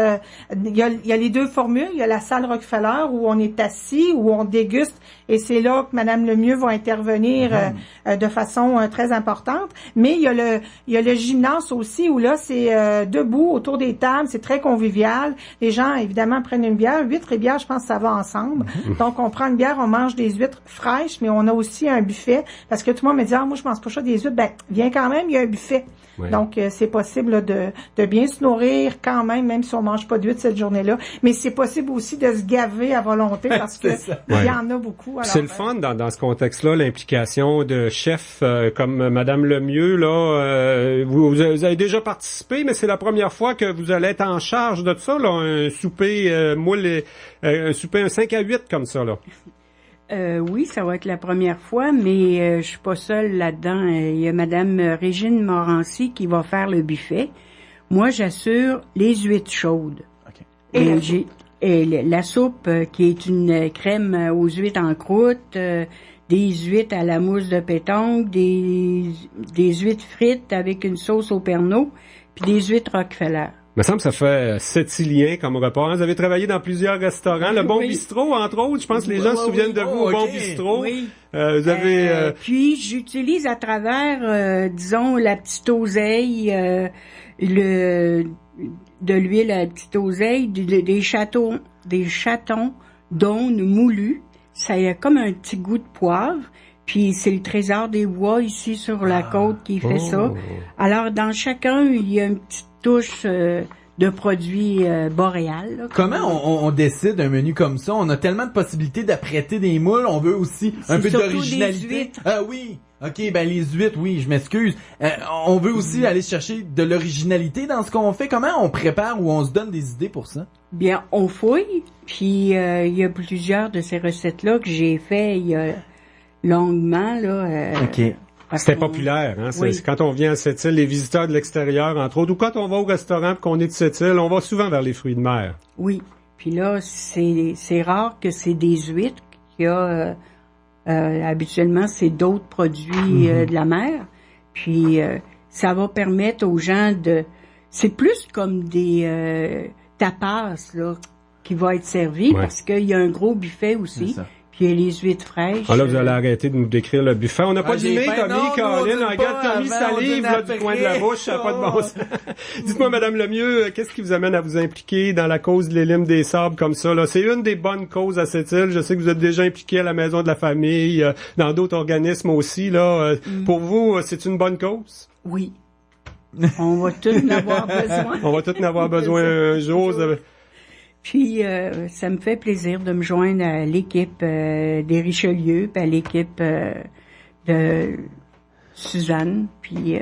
il y a les deux formules. Il y a la salle Rockefeller où on est assis, où on déguste, et c'est là que Madame Lemieux va intervenir de façon très importante. Mais il y a le gymnase aussi où là c'est debout autour des tables, c'est très convivial. Les gens évidemment prennent une bière, huîtres et bière, je pense que ça va ensemble. Donc on prend une bière, on mange des huîtres fraîches, mais on a aussi un buffet parce que tout le monde me dit moi je mange pas ça des huîtres, ben viens quand même, il y a un buffet. Oui. Donc c'est possible là, de bien se nourrir quand même si on mange pas d'huîtres cette journée-là, mais c'est possible aussi de se gaver à volonté parce que il y en a beaucoup. C'est le fun dans ce contexte-là, l'implication de chefs comme Madame Lemieux là. Vous avez déjà participé, mais c'est la première fois que vous allez être en charge de ça là, un souper un souper un 5 à 8 comme ça là. Oui, ça va être la première fois, mais je suis pas seule là-dedans. Il y a Madame Régine Morancy qui va faire le buffet. Moi, j'assure les huîtres chaudes. Okay. Et la soupe qui est une crème aux huîtres en croûte, des huîtres à la mousse de pétanque, des huîtres frites avec une sauce au Pernod, puis des huîtres Rockefeller. Il me semble que ça fait sétilien comme repas. Vous avez travaillé dans plusieurs restaurants. Le Bon Bistrot, entre autres. Je pense que les gens se souviennent de vous au Bon Bistrot. Oui. Vous avez... Puis, j'utilise à travers, disons, la petite oseille, de l'huile à la petite oseille, des chatons d'aunes moulus. Ça a comme un petit goût de poivre. Puis c'est le Trésor des Bois ici sur la côte qui fait ça. Alors dans chacun, il y a une petite touche de produits boréales. Là, comment on décide un menu comme ça? On a tellement de possibilités d'apprêter des moules, on veut aussi un peu d'originalité. Ah oui! OK, ben les huîtres, oui, je m'excuse. On veut aussi aller chercher de l'originalité dans ce qu'on fait. Comment on prépare ou on se donne des idées pour ça? Bien, on fouille, puis il y a plusieurs de ces recettes-là que j'ai fait il y a longuement, là. OK. C'était populaire, hein. C'est quand on vient à Sept-Îles, les visiteurs de l'extérieur, entre autres, ou quand on va au restaurant et qu'on est de Sept-Îles, on va souvent vers les fruits de mer. Oui. Puis là, c'est rare que c'est des huîtres qu'il y a... habituellement, c'est d'autres produits de la mer. Puis, ça va permettre aux gens de... C'est plus comme des tapas, là, qui va être servi, parce qu'il y a un gros buffet aussi. Puis il y a les huîtres fraîches. Ah là, vous allez arrêter de nous décrire le buffet. On n'a pas dîné, Tommy, Caroline. Regarde, Tommy salive là, du coin de la bouche, ça n'a pas de bon sens. Dites-moi, Madame Lemieux, qu'est-ce qui vous amène à vous impliquer dans la cause de l'Élim des Sables comme ça? Là? C'est une des bonnes causes à Sept-Îles. Je sais que vous êtes déjà impliqué à la Maison de la Famille, dans d'autres organismes aussi. Là. Pour vous, c'est une bonne cause? Oui. On va tous en avoir besoin. On va tous en avoir besoin un jour. Puis, ça me fait plaisir de me joindre à l'équipe des Richelieu, puis à l'équipe de Suzanne, puis...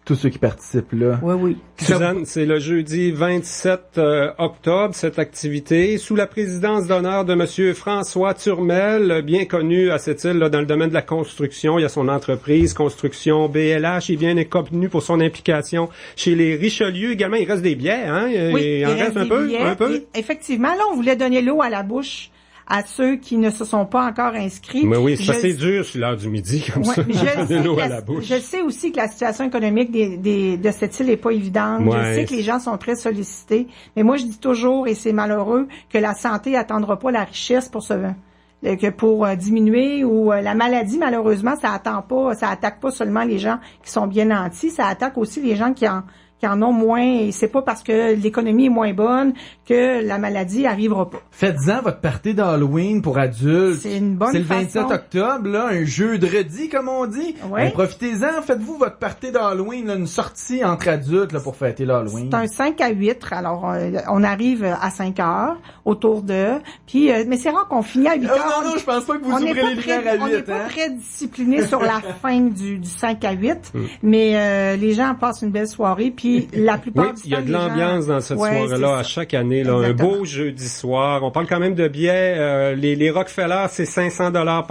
tous ceux qui participent là. Oui. Suzanne, c'est le jeudi 27 octobre, cette activité, sous la présidence d'honneur de Monsieur François Turmel, bien connu à Sept-Îles dans le domaine de la construction. Il y a son entreprise, Construction BLH. Il vient connu pour son implication chez les Richelieu. Également, il reste des billets, hein? Oui, il en reste un peu. Et, effectivement, là, on voulait donner l'eau à la bouche à ceux qui ne se sont pas encore inscrits. Mais oui, c'est assez dur sur l'heure du midi, comme ça. Je sais aussi que la situation économique de cette île est pas évidente. Je sais que les gens sont très sollicités. Mais moi, je dis toujours, et c'est malheureux, que la santé attendra pas la richesse pour diminuer, ou la maladie, malheureusement, ça attaque pas seulement les gens qui sont bien nantis, ça attaque aussi les gens qui en ont moins, et c'est pas parce que l'économie est moins bonne que la maladie arrivera pas. Faites-en votre party d'Halloween pour adultes. C'est une bonne façon. C'est le 27 octobre, là, un jeudi, comme on dit. Ouais. Ben, profitez-en, faites-vous votre party d'Halloween, là, une sortie entre adultes, là, pour fêter l'Halloween. C'est un 5 à 8, alors on arrive à 5 heures, autour de, puis, mais c'est rare qu'on finit à 8 heures. Non, je pense pas que vous ouvrez les lumières à 8, On n'est pas très discipliné sur la fin du 5 à 8, mais les gens passent une belle soirée, puis la plupart du temps, il y a de l'ambiance dans cette soirée-là à chaque année. Là, un beau jeudi soir. On parle quand même de billets. Les Rockefeller, c'est 500 $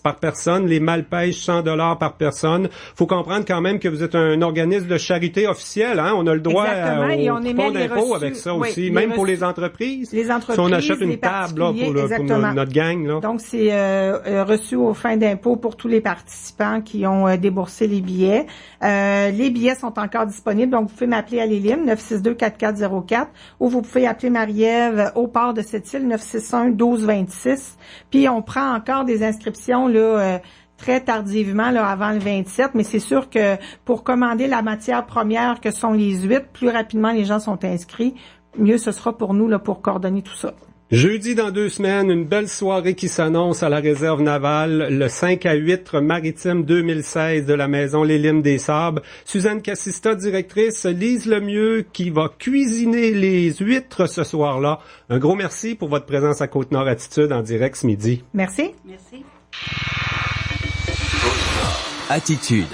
par personne. Les Malpêche, 100 $ par personne. Faut comprendre quand même que vous êtes un organisme de charité officiel. Hein? On a le droit et on au d'impôt avec ça aussi. Même pour les entreprises. Les entreprises, si on achète une table là, pour notre gang. Là. Donc, c'est reçu aux fins d'impôt pour tous les participants qui ont déboursé les billets. Les billets sont encore disponibles. Donc, vous pouvez m'appeler à l'Élim, 962-4404, ou vous pouvez appeler Marie-Ève au port de Sept-Îles, 961-1226. Puis, on prend encore des inscriptions, là, très tardivement, là, avant le 27, mais c'est sûr que pour commander la matière première que sont les huîtres, plus rapidement les gens sont inscrits, mieux ce sera pour nous, là, pour coordonner tout ça. Jeudi dans 2 semaines, une belle soirée qui s'annonce à la réserve navale, le 5 à 8 maritime 2016 de la maison l'Élim des Sables. Suzanne Cassista, directrice, Lise Lemieux qui va cuisiner les huîtres ce soir-là. Un gros merci pour votre présence à Côte-Nord Attitude en direct ce midi. Merci. Attitude.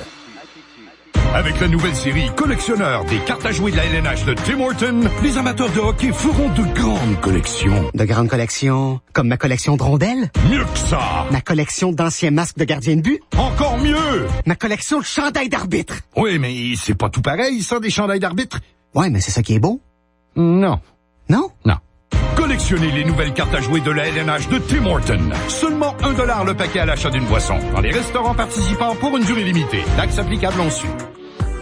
Avec la nouvelle série Collectionneur des cartes à jouer de la LNH de Tim Horton, les amateurs de hockey feront de grandes collections. De grandes collections? Comme ma collection de rondelles? Mieux que ça! Ma collection d'anciens masques de gardiens de but? Encore mieux! Ma collection de chandails d'arbitre? Oui, mais c'est pas tout pareil, ça, des chandails d'arbitre. Ouais, mais c'est ça qui est beau. Non. Non? Non. Collectionnez les nouvelles cartes à jouer de la LNH de Tim Horton. Seulement $1 le paquet à l'achat d'une boisson. Dans les restaurants participants pour une durée limitée. Taxe applicable en su.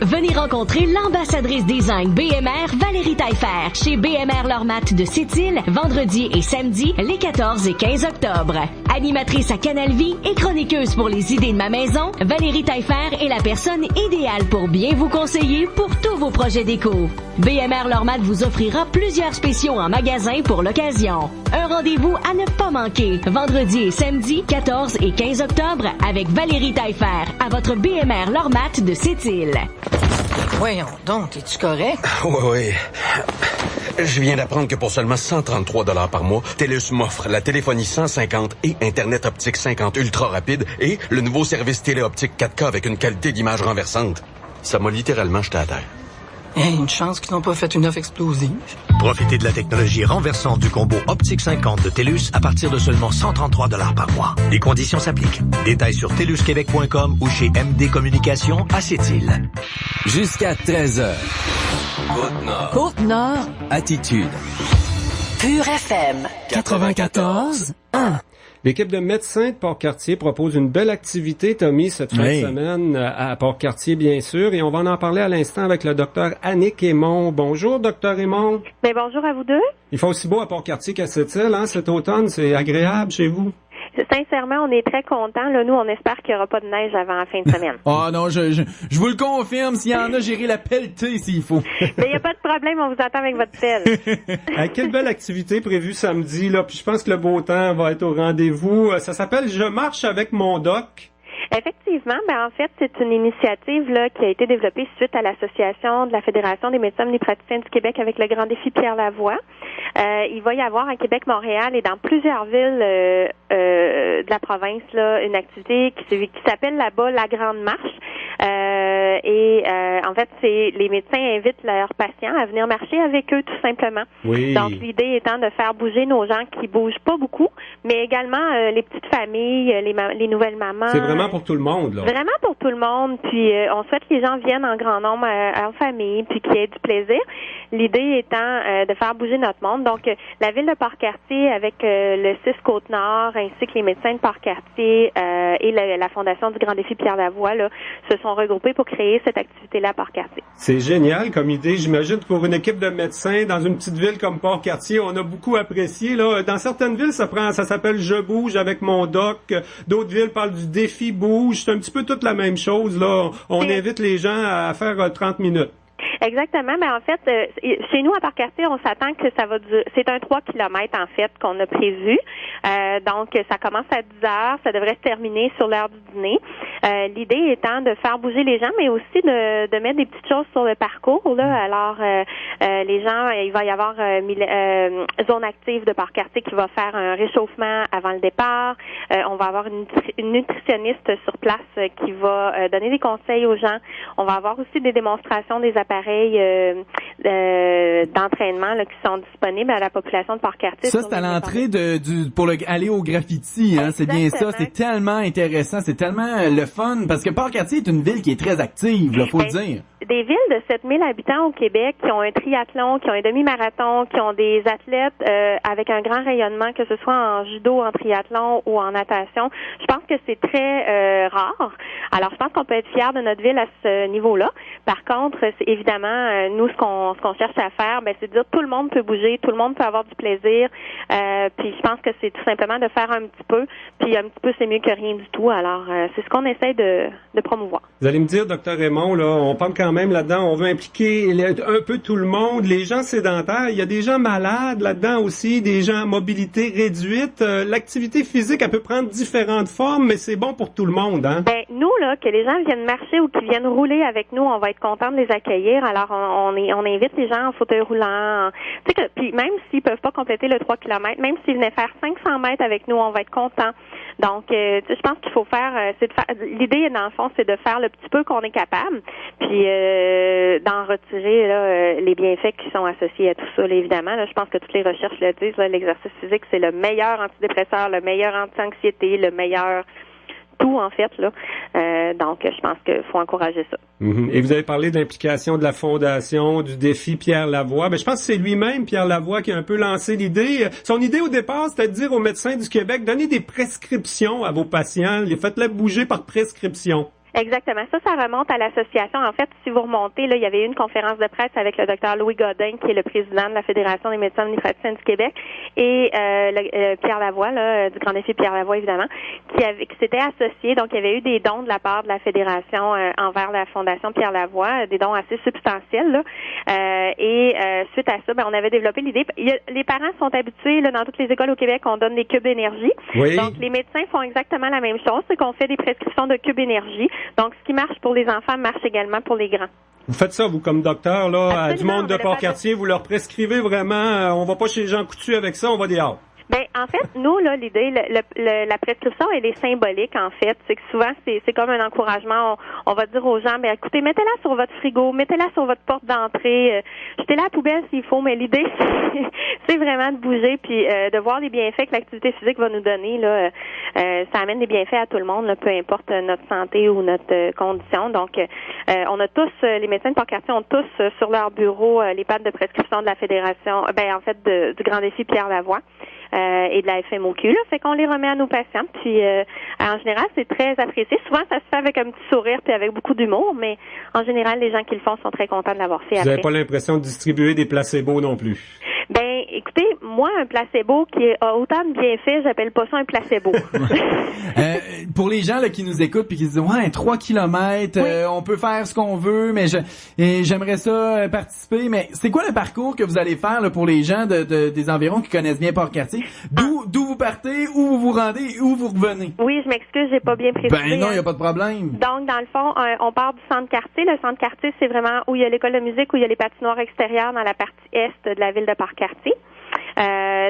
Venez rencontrer l'ambassadrice design BMR, Valérie Taillefer, chez BMR Lormat de Sept-Îles, vendredi et samedi, les 14 et 15 octobre. Animatrice à Canal Vie et chroniqueuse pour les idées de ma maison, Valérie Taillefer est la personne idéale pour bien vous conseiller pour tous vos projets déco. BMR Lormat vous offrira plusieurs spéciaux en magasin pour l'occasion. Un rendez-vous à ne pas manquer, vendredi et samedi, 14 et 15 octobre, avec Valérie Taillefer, à votre BMR Lormat de Sept-Îles. Voyons donc, es-tu correct? Oui. Je viens d'apprendre que pour seulement 133 $ par mois, TELUS m'offre la téléphonie 150 et Internet optique 50 ultra rapide et le nouveau service téléoptique 4K avec une qualité d'image renversante. Ça m'a littéralement jeté à terre. Hey, une chance qu'ils n'ont pas fait une offre explosive. Profitez de la technologie renversante du combo Optique 50 de TELUS à partir de seulement 133 $ par mois. Les conditions s'appliquent. Détails sur telusquebec.com ou chez MD Communications à Sept-Îles. Jusqu'à 13h. Côte-Nord. Côte-Nord. Attitude. Pur FM. 94.1. L'équipe de médecins de Port-Cartier propose une belle activité, Tommy, cette fin de semaine à Port-Cartier, bien sûr. Et on va en parler à l'instant avec le docteur Annick Aymon. Bonjour, docteur Aymon. Ben, bonjour à vous deux. Il fait aussi beau à Port-Cartier qu'à Sept-Îles, hein, cet automne. C'est agréable chez vous. Sincèrement, on est très contents. Là, nous, on espère qu'il n'y aura pas de neige avant la fin de semaine. Ah non, je vous le confirme. S'il y en a, j'irai la pelleter s'il faut. Mais il n'y a pas de problème, on vous attend avec votre pelle. Quelle belle activité prévue samedi, là. Puis je pense que le beau temps va être au rendez-vous. Ça s'appelle « Je marche avec mon doc ». Effectivement, en fait, c'est une initiative là qui a été développée suite à l'association de la Fédération des médecins omnipraticiens du Québec avec le grand défi Pierre Lavoie. Il va y avoir à Québec, Montréal et dans plusieurs villes de la province là une activité qui s'appelle là-bas la Grande Marche. En fait, les médecins invitent leurs patients à venir marcher avec eux tout simplement. Oui. Donc l'idée étant de faire bouger nos gens qui bougent pas beaucoup, mais également les petites familles, les nouvelles mamans. C'est vraiment pour tout le monde, là. Vraiment pour tout le monde. Puis on souhaite que les gens viennent en grand nombre en famille, puis qu'il y ait du plaisir. L'idée étant de faire bouger notre monde. Donc la ville de Port-Cartier avec le 6 Côte-Nord, ainsi que les médecins de Port-Cartier et la Fondation du Grand Défi Pierre Lavoie là, se sont regroupés pour créer cette activité-là à Port-Cartier. C'est génial comme idée. J'imagine que pour une équipe de médecins dans une petite ville comme Port-Cartier, on a beaucoup apprécié. Là. Dans certaines villes, ça s'appelle « Je bouge avec mon doc ». D'autres villes parlent du « défi bouge ». C'est un petit peu toute la même chose. Là. On invite les gens à faire 30 minutes. Exactement, mais en fait, chez nous à Port-Cartier, on s'attend que ça va c'est un 3 km en fait qu'on a prévu. Donc ça commence à 10h, ça devrait se terminer sur l'heure du dîner. L'idée étant de faire bouger les gens, mais aussi de mettre des petites choses sur le parcours là. Alors les gens, il va y avoir zone active de Port-Cartier qui va faire un réchauffement avant le départ. On va avoir une nutritionniste sur place qui va donner des conseils aux gens. On va avoir aussi des démonstrations des appareils d'entraînement là, qui sont disponibles à la population de Port-Cartier. Ça, c'est à l'entrée pour aller au graffiti, hein. C'est bien ça. C'est tellement intéressant. C'est tellement le fun. Parce que Port-Cartier est une ville qui est très active, là, faut le dire. Des villes de 7000 habitants au Québec qui ont un triathlon, qui ont un demi-marathon, qui ont des athlètes avec un grand rayonnement, que ce soit en judo, en triathlon ou en natation. Je pense que c'est très rare. Alors, je pense qu'on peut être fiers de notre ville à ce niveau-là. Par contre, c'est évidemment, nous, ce qu'on cherche à faire, c'est de dire tout le monde peut bouger, tout le monde peut avoir du plaisir. Puis, je pense que c'est tout simplement de faire un petit peu. Puis, un petit peu, c'est mieux que rien du tout. Alors, c'est ce qu'on essaie de promouvoir. Vous allez me dire, Dr. Aymon, là, on parle quand même là-dedans, on veut impliquer un peu tout le monde, les gens sédentaires, il y a des gens malades là-dedans aussi, des gens à mobilité réduite. L'activité physique, elle peut prendre différentes formes, mais c'est bon pour tout le monde, hein? Nous, là, que les gens viennent marcher ou qu'ils viennent rouler avec nous, on va être contents de les accueillir. Alors, on invite les gens en fauteuil roulant. Tu sais que, puis même s'ils peuvent pas compléter le 3 km, même s'ils venaient faire 500 mètres avec nous, on va être contents. Donc, je pense qu'il faut faire, l'idée, dans le fond, c'est de faire le petit peu qu'on est capable, puis d'en retirer là, les bienfaits qui sont associés à tout ça, là, évidemment. Là, je pense que toutes les recherches le disent, là, l'exercice physique, c'est le meilleur antidépresseur, le meilleur anti-anxiété, le meilleur tout, en fait, là. Donc, je pense qu'il faut encourager ça. Mm-hmm. Et vous avez parlé d'implication de la Fondation, du défi Pierre Lavoie. Je pense que c'est lui-même, Pierre Lavoie, qui a un peu lancé l'idée. Son idée au départ, c'était de dire aux médecins du Québec, donnez des prescriptions à vos patients, faites-les bouger par prescription. Exactement. Ça remonte à l'association. En fait, si vous remontez, là, il y avait eu une conférence de presse avec le docteur Louis Godin, qui est le président de la Fédération des médecins omnipraticiens du Québec, et Pierre Lavoie, là, du grand défi Pierre Lavoie, évidemment, qui s'était associé. Donc, il y avait eu des dons de la part de la Fédération envers la Fondation Pierre Lavoie, des dons assez substantiels, là. Suite à ça, on avait développé l'idée. Les parents sont habitués, là, dans toutes les écoles au Québec, on donne des cubes d'énergie. Oui. Donc, les médecins font exactement la même chose, c'est qu'on fait des prescriptions de cubes d'énergie. Donc, ce qui marche pour les enfants marche également pour les grands. Vous faites ça, vous, comme docteur, là, à du monde de Port-Cartier, vous leur prescrivez vraiment, on va pas chez Jean Coutu avec ça, on va dehors. Ben, en fait, nous, là, l'idée, la prescription, elle est symbolique, en fait. C'est que souvent, c'est comme un encouragement. On va dire aux gens, ben, écoutez, mettez-la sur votre frigo, mettez-la sur votre porte d'entrée, jetez-la à la poubelle s'il faut, mais l'idée, c'est vraiment de bouger puis de voir les bienfaits que l'activité physique va nous donner, là. Ça amène des bienfaits à tout le monde, là, peu importe notre santé ou notre condition. Donc, on a tous, les médecins de Port-Cartier ont tous sur leur bureau les pattes de prescription de la Fédération, du Grand Défi Pierre Lavoie. Et de la FMOQ, là, fait qu'on les remet à nos patients. Puis en général, c'est très apprécié. Souvent, ça se fait avec un petit sourire puis avec beaucoup d'humour, mais en général, les gens qui le font sont très contents de l'avoir fait. Vous n'avez pas l'impression de distribuer des placebos non plus? Ben, écoutez, moi, un placebo qui a autant de bienfaits, j'appelle pas ça un placebo. Pour les gens là qui nous écoutent puis qui se disent ouais, 3 kilomètres, on peut faire ce qu'on veut, mais j'aimerais ça participer. Mais c'est quoi le parcours que vous allez faire là, pour les gens des environs qui connaissent bien Port-Cartier? D'où vous partez, où vous vous rendez, où vous revenez? Oui, je m'excuse, j'ai pas bien précisé. Ben non, il y a pas de problème. Donc, dans le fond, on part du centre-quartier. Le centre-quartier, c'est vraiment où il y a l'école de musique, où il y a les patinoires extérieures dans la partie est de la ville de Port-Cartier.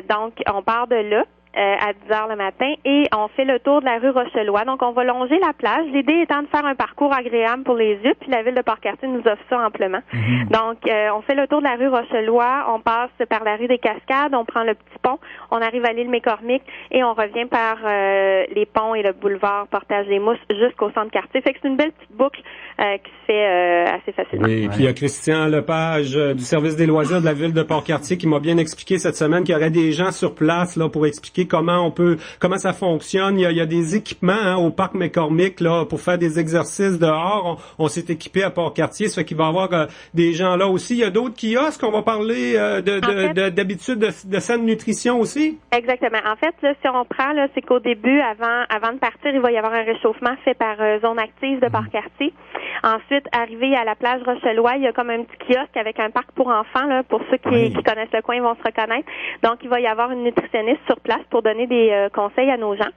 Donc, on part de là. À 10h le matin et on fait le tour de la rue Rochelois. Donc, on va longer la plage. L'idée étant de faire un parcours agréable pour les yeux, puis la ville de Port-Cartier nous offre ça amplement. Mm-hmm. Donc, on fait le tour de la rue Rochelois, on passe par la rue des Cascades, on prend le petit pont, on arrive à l'île Mécormic et on revient par les ponts et le boulevard Portage-des-Mousses jusqu'au centre-quartier. Fait que c'est une belle petite boucle qui se fait assez facilement. Oui, et puis il y a Christian Lepage du service des loisirs de la ville de Port-Cartier qui m'a bien expliqué cette semaine qu'il y aurait des gens sur place là pour expliquer comment ça fonctionne. Il y a des équipements au parc McCormick là pour faire des exercices dehors. On s'est équipé à Port-Cartier, ça fait qu'il va y avoir des gens là aussi. Il y a d'autres kiosques. On va parler d'habitude de saine nutrition aussi. Exactement. En fait, là, si on prend là, c'est qu'au début, avant de partir, il va y avoir un réchauffement fait par zone active de Port-Cartier. Ensuite, arrivé à la plage Rochelois, il y a comme un petit kiosque avec un parc pour enfants là. Pour ceux qui connaissent le coin, ils vont se reconnaître. Donc, il va y avoir une nutritionniste sur place pour donner des conseils à nos gens.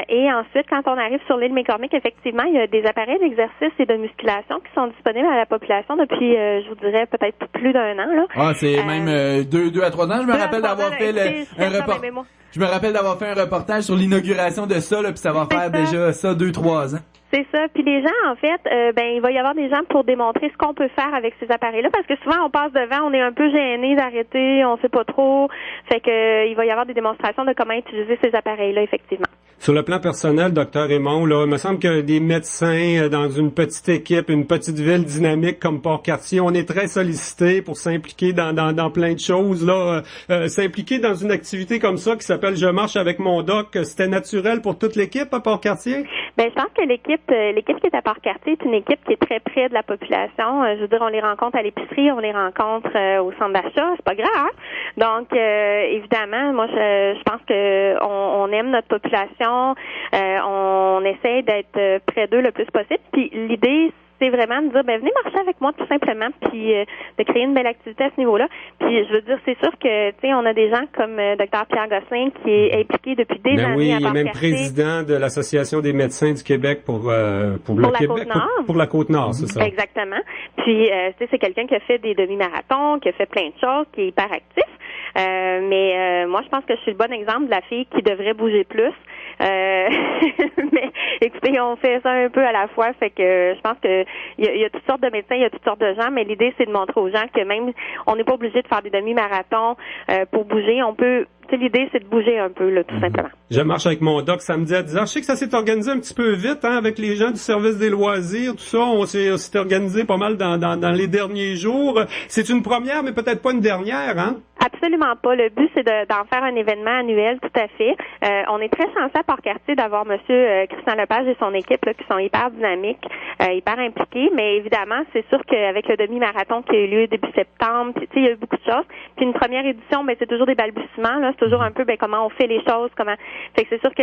Et ensuite, quand on arrive sur l'île Mécormic, effectivement, il y a des appareils d'exercice et de musculation qui sont disponibles à la population depuis, je vous dirais, peut-être plus d'un an. Là. Ah, c'est même 2 à 3 ans. Je me rappelle d'avoir fait un reportage. Je me rappelle d'avoir fait un reportage sur l'inauguration de ça, là, puis ça va faire déjà ça 2-3 ans. C'est ça. Puis les gens, en fait, il va y avoir des gens pour démontrer ce qu'on peut faire avec ces appareils-là, parce que souvent on passe devant, on est un peu gêné d'arrêter, on sait pas trop. Fait que il va y avoir des démonstrations de comment utiliser ces appareils-là, effectivement. Sur le plan personnel, docteur Raymond, là, il me semble que des médecins dans une petite équipe, une petite ville dynamique comme Port-Cartier, on est très sollicités pour s'impliquer dans plein de choses. Là, s'impliquer dans une activité comme ça qui s'appelle Je marche avec mon doc, c'était naturel pour toute l'équipe à Port-Cartier? Ben, je pense que l'équipe qui est à Port-Cartier est une équipe qui est très près de la population. Je veux dire, on les rencontre à l'épicerie, on les rencontre au centre d'achat, c'est pas grave. Hein? Donc, évidemment, moi, je pense que on aime notre population, on essaie d'être près d'eux le plus possible. Puis l'idée, c'est vraiment de dire, venez marcher avec moi tout simplement, puis de créer une belle activité à ce niveau-là. Puis je veux dire, c'est sûr que, tu sais, on a des gens comme Dr Pierre Gosselin qui est impliqué depuis des années oui, à Port-Cartier. Il est même président de l'Association des médecins du Québec pour le Québec, pour la Côte-Nord, c'est ça. Exactement. Puis, tu sais, c'est quelqu'un qui a fait des demi-marathons, qui a fait plein de choses, qui est hyper actif. Mais moi, je pense que je suis le bon exemple de la fille qui devrait bouger plus. Mais écoutez, on fait ça un peu à la fois, fait que je pense que il y a toutes sortes de médecins, il y a toutes sortes de gens, mais l'idée c'est de montrer aux gens que même on n'est pas obligé de faire des demi-marathons pour bouger, on peut. L'idée, c'est de bouger un peu, là, tout simplement. Je marche avec mon doc samedi à 10h. Je sais que ça s'est organisé un petit peu vite, hein, avec les gens du service des loisirs, tout ça. On s'est organisé pas mal dans les derniers jours. C'est une première, mais peut-être pas une dernière, hein? Absolument pas. Le but, c'est d'en faire un événement annuel, tout à fait. On est très chanceux à Port-Cartier d'avoir Monsieur Christian Lepage et son équipe là, qui sont hyper dynamiques, hyper impliqués. Mais évidemment, c'est sûr qu'avec le demi-marathon qui a eu lieu début septembre, il y a eu beaucoup de choses. Puis une première édition, c'est toujours des balbutiements, là. c'est toujours un peu comment on fait les choses, Fait que c'est sûr que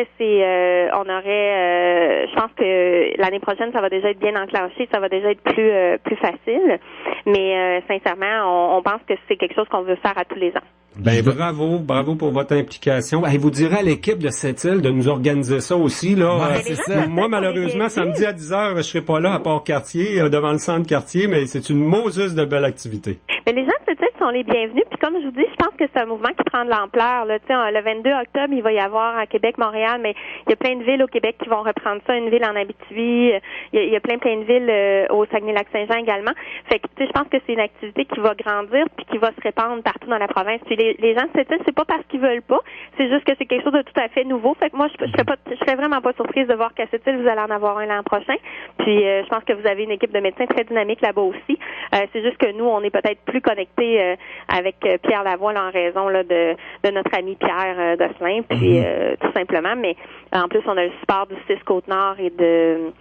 on aurait je pense que l'année prochaine, ça va déjà être bien enclenché, ça va déjà être plus facile. Mais sincèrement, on pense que c'est quelque chose qu'on veut faire à tous les ans. Ben bravo pour votre implication. Vous direz à l'équipe de Sept-Îles de nous organiser ça aussi là. C'est ça. Moi malheureusement samedi à 10h, je serai pas là à Port-Cartier devant le centre Cartier, mais c'est une Moses de belle activité. Mais les gens de Sept-Îles sont les bienvenus. Puis comme je vous dis, je pense que c'est un mouvement qui prend de l'ampleur. Là, le 22 octobre, il va y avoir à Québec, Montréal, mais il y a plein de villes au Québec qui vont reprendre ça. Une ville en Abitibi, il y a plein de villes au Saguenay-Lac-Saint-Jean également. Fait que je pense que c'est une activité qui va grandir puis qui va se répandre partout dans la province. Puis les gens de Sept-Îles, c'est pas parce qu'ils veulent pas, c'est juste que c'est quelque chose de tout à fait nouveau. Fait que moi, je serais vraiment pas surprise de voir qu'à Sept-Îles, vous allez en avoir un l'an prochain. Puis je pense que vous avez une équipe de médecins très dynamique là-bas aussi. C'est juste que nous, on est peut-être plus connectés avec Pierre Lavoie là, en raison là, de notre ami Pierre Gosselin, puis tout simplement. Mais en plus, on a le support du 6 Côte-Nord et de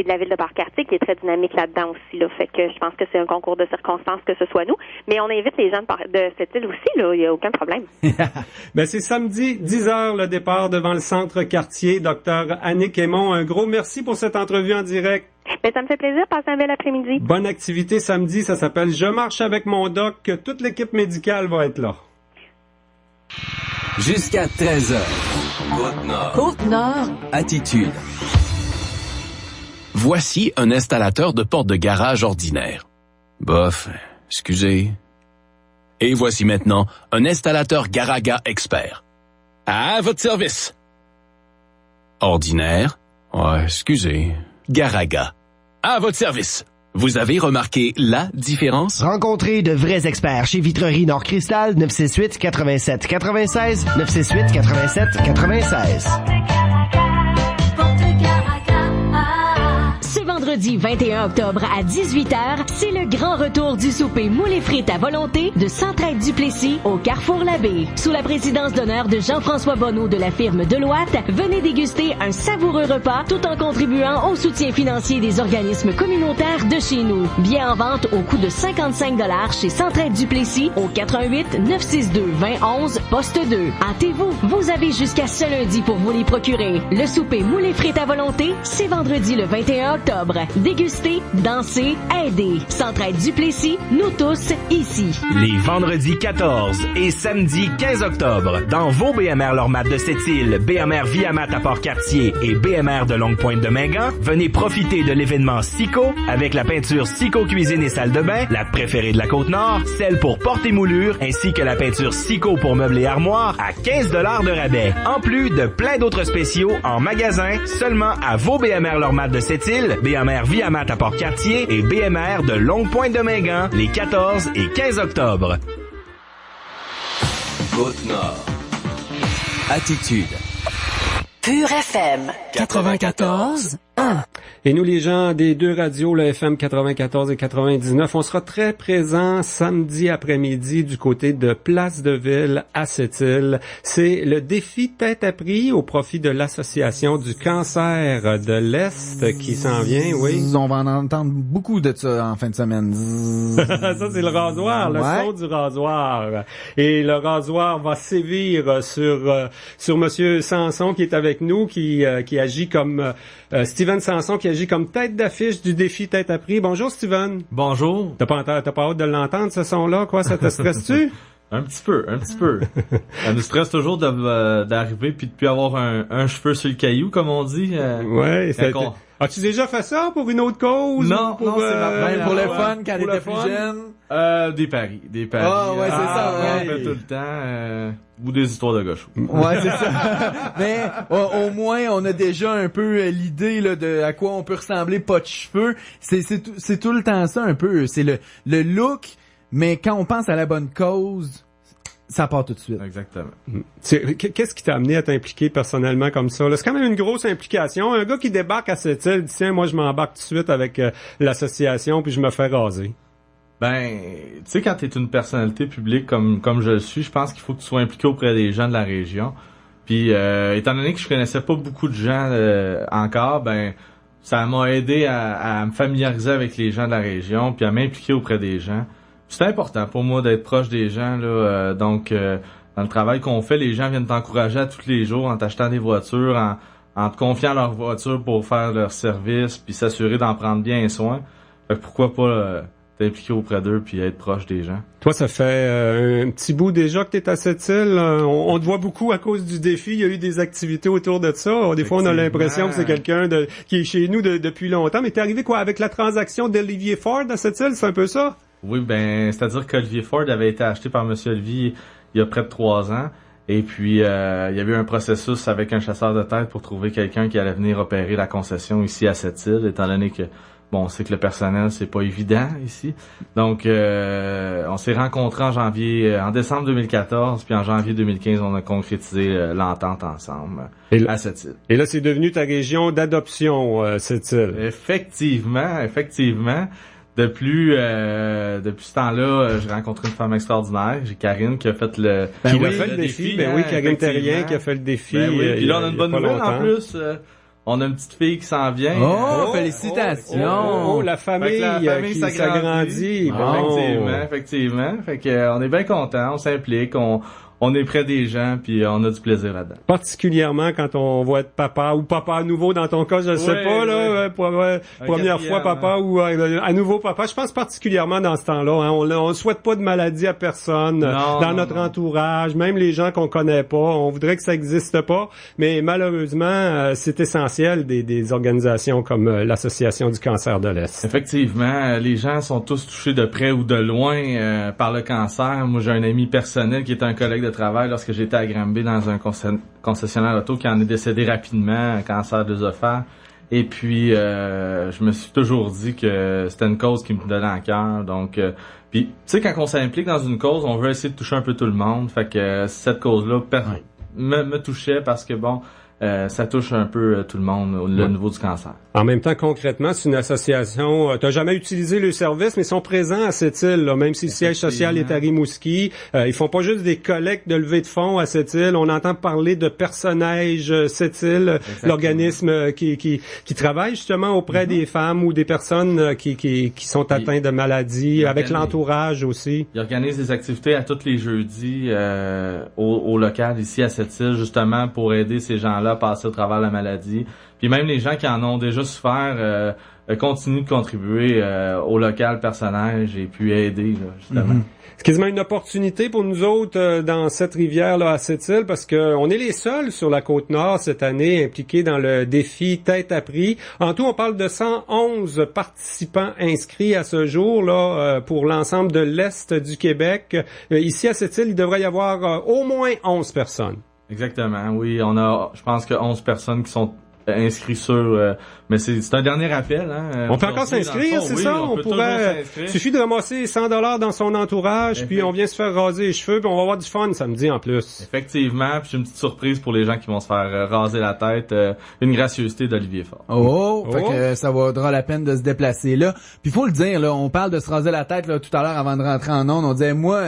la ville de Port-Cartier qui est très dynamique là-dedans aussi. Là. Fait que je pense que c'est un concours de circonstances que ce soit nous. Mais on invite les gens de Sept-Îles aussi, là. Il n'y a aucun problème. Ben c'est samedi, 10h, le départ devant le centre Cartier. Docteur Annick Aymon, un gros merci pour cette entrevue en direct. Ben, ça me fait plaisir. Passez un bel après-midi. Bonne activité samedi. Ça s'appelle Je marche avec mon doc. Toute l'équipe médicale va être là. Jusqu'à 13h. Côte-Nord. Côte-Nord. Attitude. Voici un installateur de porte de garage ordinaire. Bof, excusez. Et voici maintenant un installateur Garaga expert. À votre service. Ordinaire. Ouais, excusez. Garaga. À votre service. Vous avez remarqué la différence? Rencontrez de vrais experts chez Vitrerie Nord Cristal 968 87 96 968 87 96. Ce vendredi 21 octobre à 18h, c'est le grand retour du souper moules et frites à volonté de Centraide-Duplessis au Carrefour Labbé. Sous la présidence d'honneur de Jean-François Bonneau de la firme Deloitte, venez déguster un savoureux repas tout en contribuant au soutien financier des organismes communautaires de chez nous. Billets en vente au coût de 55 $ chez Centraide-Duplessis au 88 962 2011 poste 2. Hâtez-vous, vous avez jusqu'à ce lundi pour vous les procurer. Le souper moules et frites à volonté, c'est vendredi le 21 octobre. Dégustez, dansez, aidez. Centraide-Duplessis, nous tous, ici. Les vendredis 14 et samedi 15 octobre, dans vos BMR Lormat de Sept-Îles, BMR Viamat à Port-Cartier et BMR de Longue-Pointe de Mingan, venez profiter de l'événement Sico avec la peinture Sico Cuisine et Salle de bain, la préférée de la Côte-Nord, celle pour porte et moulure, ainsi que la peinture Sico pour meubles et armoires à 15 $ de rabais. En plus de plein d'autres spéciaux en magasin, seulement à vos BMR Lormat de Sept-Îles, BMR Viamat à Port-Cartier et BMR de Longue-Pointe de Mingan les 14 et 15 octobre. Côte-Nord. Attitude. Pure FM 94.1. Et nous, les gens des deux radios, le FM 94 et 99, on sera très présents samedi après-midi du côté de Place de Ville à Sept-Îles. C'est le défi tête à prix au profit de l'Association du cancer de l'Est qui s'en vient, oui. On va en entendre beaucoup de ça en fin de semaine. Ça, c'est le rasoir, le son du rasoir. Et le rasoir va sévir sur Monsieur Sanson qui est avec nous, qui agit comme Steven Sanson, qui agit comme tête d'affiche du défi tête à prix. Bonjour Steven. Bonjour. T'as pas hâte de l'entendre ce son-là, quoi? Ça te stresse-tu? Un petit peu. Ça nous stresse toujours d'arriver puis de plus avoir un cheveu sur le caillou, comme on dit. Ouais, c'est... As-tu déjà fait ça pour une autre cause? Non, c'est même pour le fun quand t'étais plus jeune. Des paris. Ah, ouais, c'est ça, ouais. On fait tout le temps, ou des histoires de gauche. Ouais, c'est ça. Mais, au moins, on a déjà un peu l'idée, là, de à quoi on peut ressembler, pas de cheveux. C'est tout le temps ça, un peu. C'est le look, mais quand on pense à la bonne cause, ça part tout de suite. Exactement. Qu'est-ce qui t'a amené à t'impliquer personnellement comme ça? Là, c'est quand même une grosse implication. Un gars qui débarque à cette île dit, tiens, moi, je m'embarque tout de suite avec l'association puis je me fais raser. Ben, tu sais, quand t'es une personnalité publique comme je le suis, je pense qu'il faut que tu sois impliqué auprès des gens de la région. Puis, étant donné que je connaissais pas beaucoup de gens encore, ben, ça m'a aidé à me familiariser avec les gens de la région puis à m'impliquer auprès des gens. C'est important pour moi d'être proche des gens, là, donc le travail qu'on fait, les gens viennent t'encourager à tous les jours en t'achetant des voitures, en te confiant leur voiture pour faire leur service, puis s'assurer d'en prendre bien soin. Fait que pourquoi pas t'impliquer auprès d'eux puis être proche des gens. Toi, ça fait un petit bout déjà que t'es à cette île. On te voit beaucoup à cause du défi. Il y a eu des activités autour de ça. Des fois, on a l'impression que c'est quelqu'un qui est chez nous depuis longtemps. Mais t'es arrivé quoi avec la transaction d'Olivier Ford à cette île, c'est un peu ça? Oui, ben c'est-à-dire qu'Olivier Ford avait été acheté par M. Olivier il y a près de 3 ans. Et puis, il y avait eu un processus avec un chasseur de tête pour trouver quelqu'un qui allait venir opérer la concession ici à cette île, étant donné que bon, on sait que le personnel, c'est pas évident ici. Donc, on s'est rencontrés en décembre 2014, puis en janvier 2015, on a concrétisé l'entente ensemble à cette île. Et là, c'est devenu ta région d'adoption, cette île. Effectivement. Depuis ce temps-là, j'ai rencontré une femme extraordinaire. J'ai Karine qui a fait le défi. Karine Terrien qui a fait le défi. Puis là, on a une bonne nouvelle en plus. On a une petite fille qui s'en vient. Oh, félicitations! La famille qui s'agrandit. Effectivement. Fait que on est bien contents, on s'implique, on est près des gens, puis on a du plaisir là-dedans. Particulièrement quand on voit être papa ou papa nouveau dans ton cas, je sais pas, là, première fois papa ou à nouveau papa. Je pense particulièrement dans ce temps-là. Hein, on souhaite pas de maladie à personne dans notre entourage, même les gens qu'on connaît pas. On voudrait que ça existe pas, mais malheureusement, c'est essentiel des organisations comme l'Association du cancer de l'Est. Effectivement, les gens sont tous touchés de près ou de loin par le cancer. Moi, j'ai un ami personnel qui est un collègue de travail lorsque j'étais à Granby dans un concessionnaire auto qui en est décédé rapidement, un cancer d'œsophage. Et puis, je me suis toujours dit que c'était une cause qui me donnait à cœur. Donc, puis, tu sais, quand on s'implique dans une cause, on veut essayer de toucher un peu tout le monde. Fait que cette cause-là me touchait parce que, bon, ça touche un peu tout le monde, le niveau du cancer. En même temps, concrètement, c'est une association, t'as jamais utilisé le service, mais ils sont présents à cette île, là, même si le siège social est à Rimouski. Ils font pas juste des collectes de levée de fonds à cette île. On entend parler de Personnage cette île, l'organisme qui travaille justement auprès des femmes ou des personnes qui sont atteintes de maladies, avec l'entourage aussi. Ils organisent des activités à tous les jeudis au local ici à cette île, justement pour aider ces gens-là à passer au travers de la maladie. Puis même les gens qui en ont déjà souffert continuent de contribuer au local Personnage et puis aider, là, justement. C'est quasiment une opportunité pour nous autres dans cette rivière-là, à cette île, parce que on est les seuls sur la Côte-Nord cette année impliqués dans le défi Tête à prix. En tout, on parle de 111 participants inscrits à ce jour là pour l'ensemble de l'Est du Québec. Ici, à cette île, il devrait y avoir au moins 11 personnes. Exactement, oui. On a, je pense que 11 personnes qui sont inscrits sur... mais c'est un dernier appel. Hein, on peut encore s'inscrire, c'est ça? On pourrait... suffit de ramasser 100$ dans son entourage, puis on vient se faire raser les cheveux, puis on va avoir du fun samedi en plus. Effectivement, puis j'ai une petite surprise pour les gens qui vont se faire raser la tête. Une gracieuseté d'Olivier Ford. Fait que ça vaudra la peine de se déplacer là. Puis faut le dire, là, on parle de se raser la tête là, tout à l'heure avant de rentrer en onde. On disait, moi,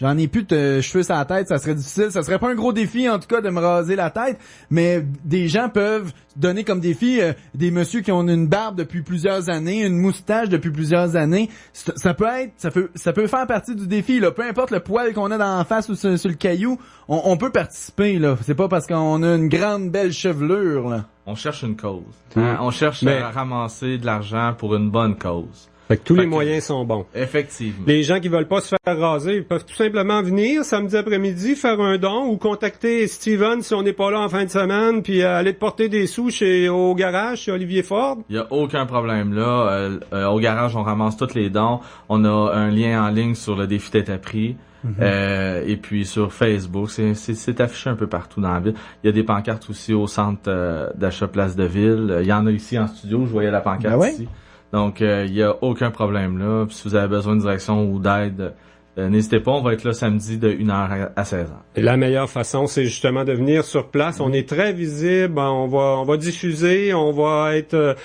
j'en ai plus de cheveux sur la tête, ça serait difficile. Ça serait pas un gros défi, en tout cas, de me raser la tête, mais des gens peuvent donner comme défi des messieurs qui ont une barbe depuis plusieurs années, une moustache depuis plusieurs années. Ça peut faire partie du défi, là. Peu importe le poil qu'on a dans la face ou sur le caillou, on peut participer, là. C'est pas parce qu'on a une grande belle chevelure, là. On cherche une cause. Hein? On cherche à ramasser de l'argent pour une bonne cause. Fait que tous les moyens sont bons. Effectivement. Les gens qui veulent pas se faire raser, ils peuvent tout simplement venir samedi après-midi, faire un don ou contacter Steven si on n'est pas là en fin de semaine, puis aller te porter des sous au garage chez Olivier Ford. Il y a aucun problème là. Au garage, on ramasse tous les dons. On a un lien en ligne sur le défi Tête à prix. Et puis sur Facebook, c'est affiché un peu partout dans la ville. Il y a des pancartes aussi au centre d'achat Place de Ville. Il y en a ici en studio, je voyais la pancarte ici. Donc, il y a aucun problème là. Puis, si vous avez besoin de direction ou d'aide, n'hésitez pas, on va être là samedi de 1h à 16h. Et la meilleure façon, c'est justement de venir sur place. On est très visible, on va diffuser, on va être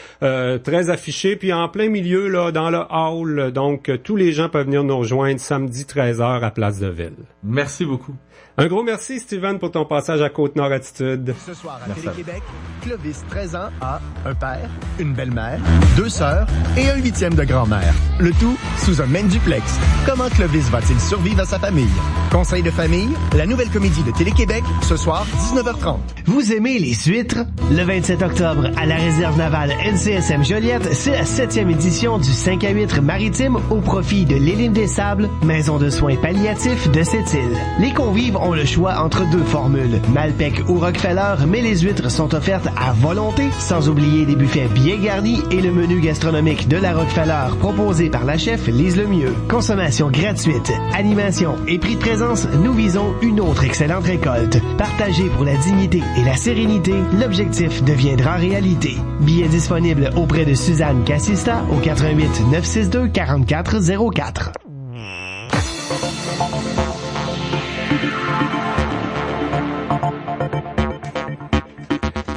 très affiché, puis en plein milieu, là, dans le hall. Donc, tous les gens peuvent venir nous rejoindre samedi 13h à Place de Ville. Merci beaucoup. Un gros merci, Steven, pour ton passage à Côte-Nord Attitude. Ce soir à Télé-Québec, Clovis, 13 ans, a un père, une belle-mère, 2 sœurs et un 8e de grand-mère. Le tout sous un même duplex. Comment Clovis va va-t-il survivre à sa famille? Conseil de famille, la nouvelle comédie de Télé-Québec, ce soir, 19h30. Vous aimez les huîtres? Le 27 octobre, à la réserve navale NCSM Joliette, c'est la 7e édition du 5 à 8 maritime au profit de l'Île des Sables, maison de soins palliatifs de cette île. Les convives ont le choix entre deux formules, Malpec ou Rockefeller, mais les huîtres sont offertes à volonté, sans oublier des buffets bien garnis et le menu gastronomique de la Rockefeller proposé par la chef Lise Lemieux. Consommation gratuite, animation et prix de présence, nous visons une autre excellente récolte. Partagée pour la dignité et la sérénité, l'objectif deviendra réalité. Billets disponibles auprès de Suzanne Cassista au 88 962 4404.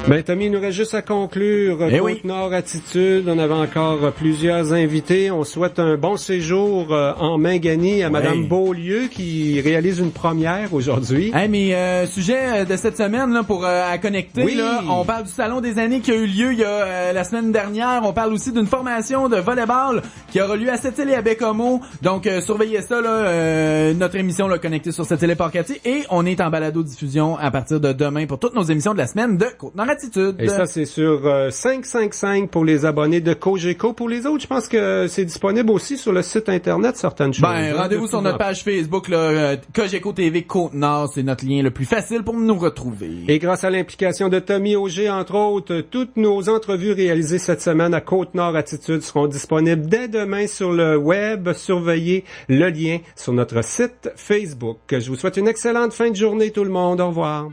Ben, Tommy, il nous reste juste à conclure Côte-Nord Attitude. On avait encore plusieurs invités. On souhaite un bon séjour en Mangani à Madame Beaulieu qui réalise une première aujourd'hui. Hey, mais sujet de cette semaine là, pour à connecter, là, on parle du Salon des années qui a eu lieu il y a la semaine dernière. On parle aussi d'une formation de volleyball qui aura lieu à Sept-Îles et à Bécomo. Donc, surveillez ça, là, notre émission là, connectée sur Sept-Îles et Port-Cartier. Et on est en balado-diffusion à partir de demain pour toutes nos émissions de la semaine de Côte-Nord Attitude. Et ça, c'est sur 555 pour les abonnés de Cogeco. Pour les autres, je pense que c'est disponible aussi sur le site Internet, certaines choses. Ben, rendez-vous sur notre page Facebook, là, Cogeco TV Côte-Nord. C'est notre lien le plus facile pour nous retrouver. Et grâce à l'implication de Tommy Auger, entre autres, toutes nos entrevues réalisées cette semaine à Côte-Nord Attitude seront disponibles dès demain sur le web. Surveillez le lien sur notre site Facebook. Je vous souhaite une excellente fin de journée, tout le monde. Au revoir.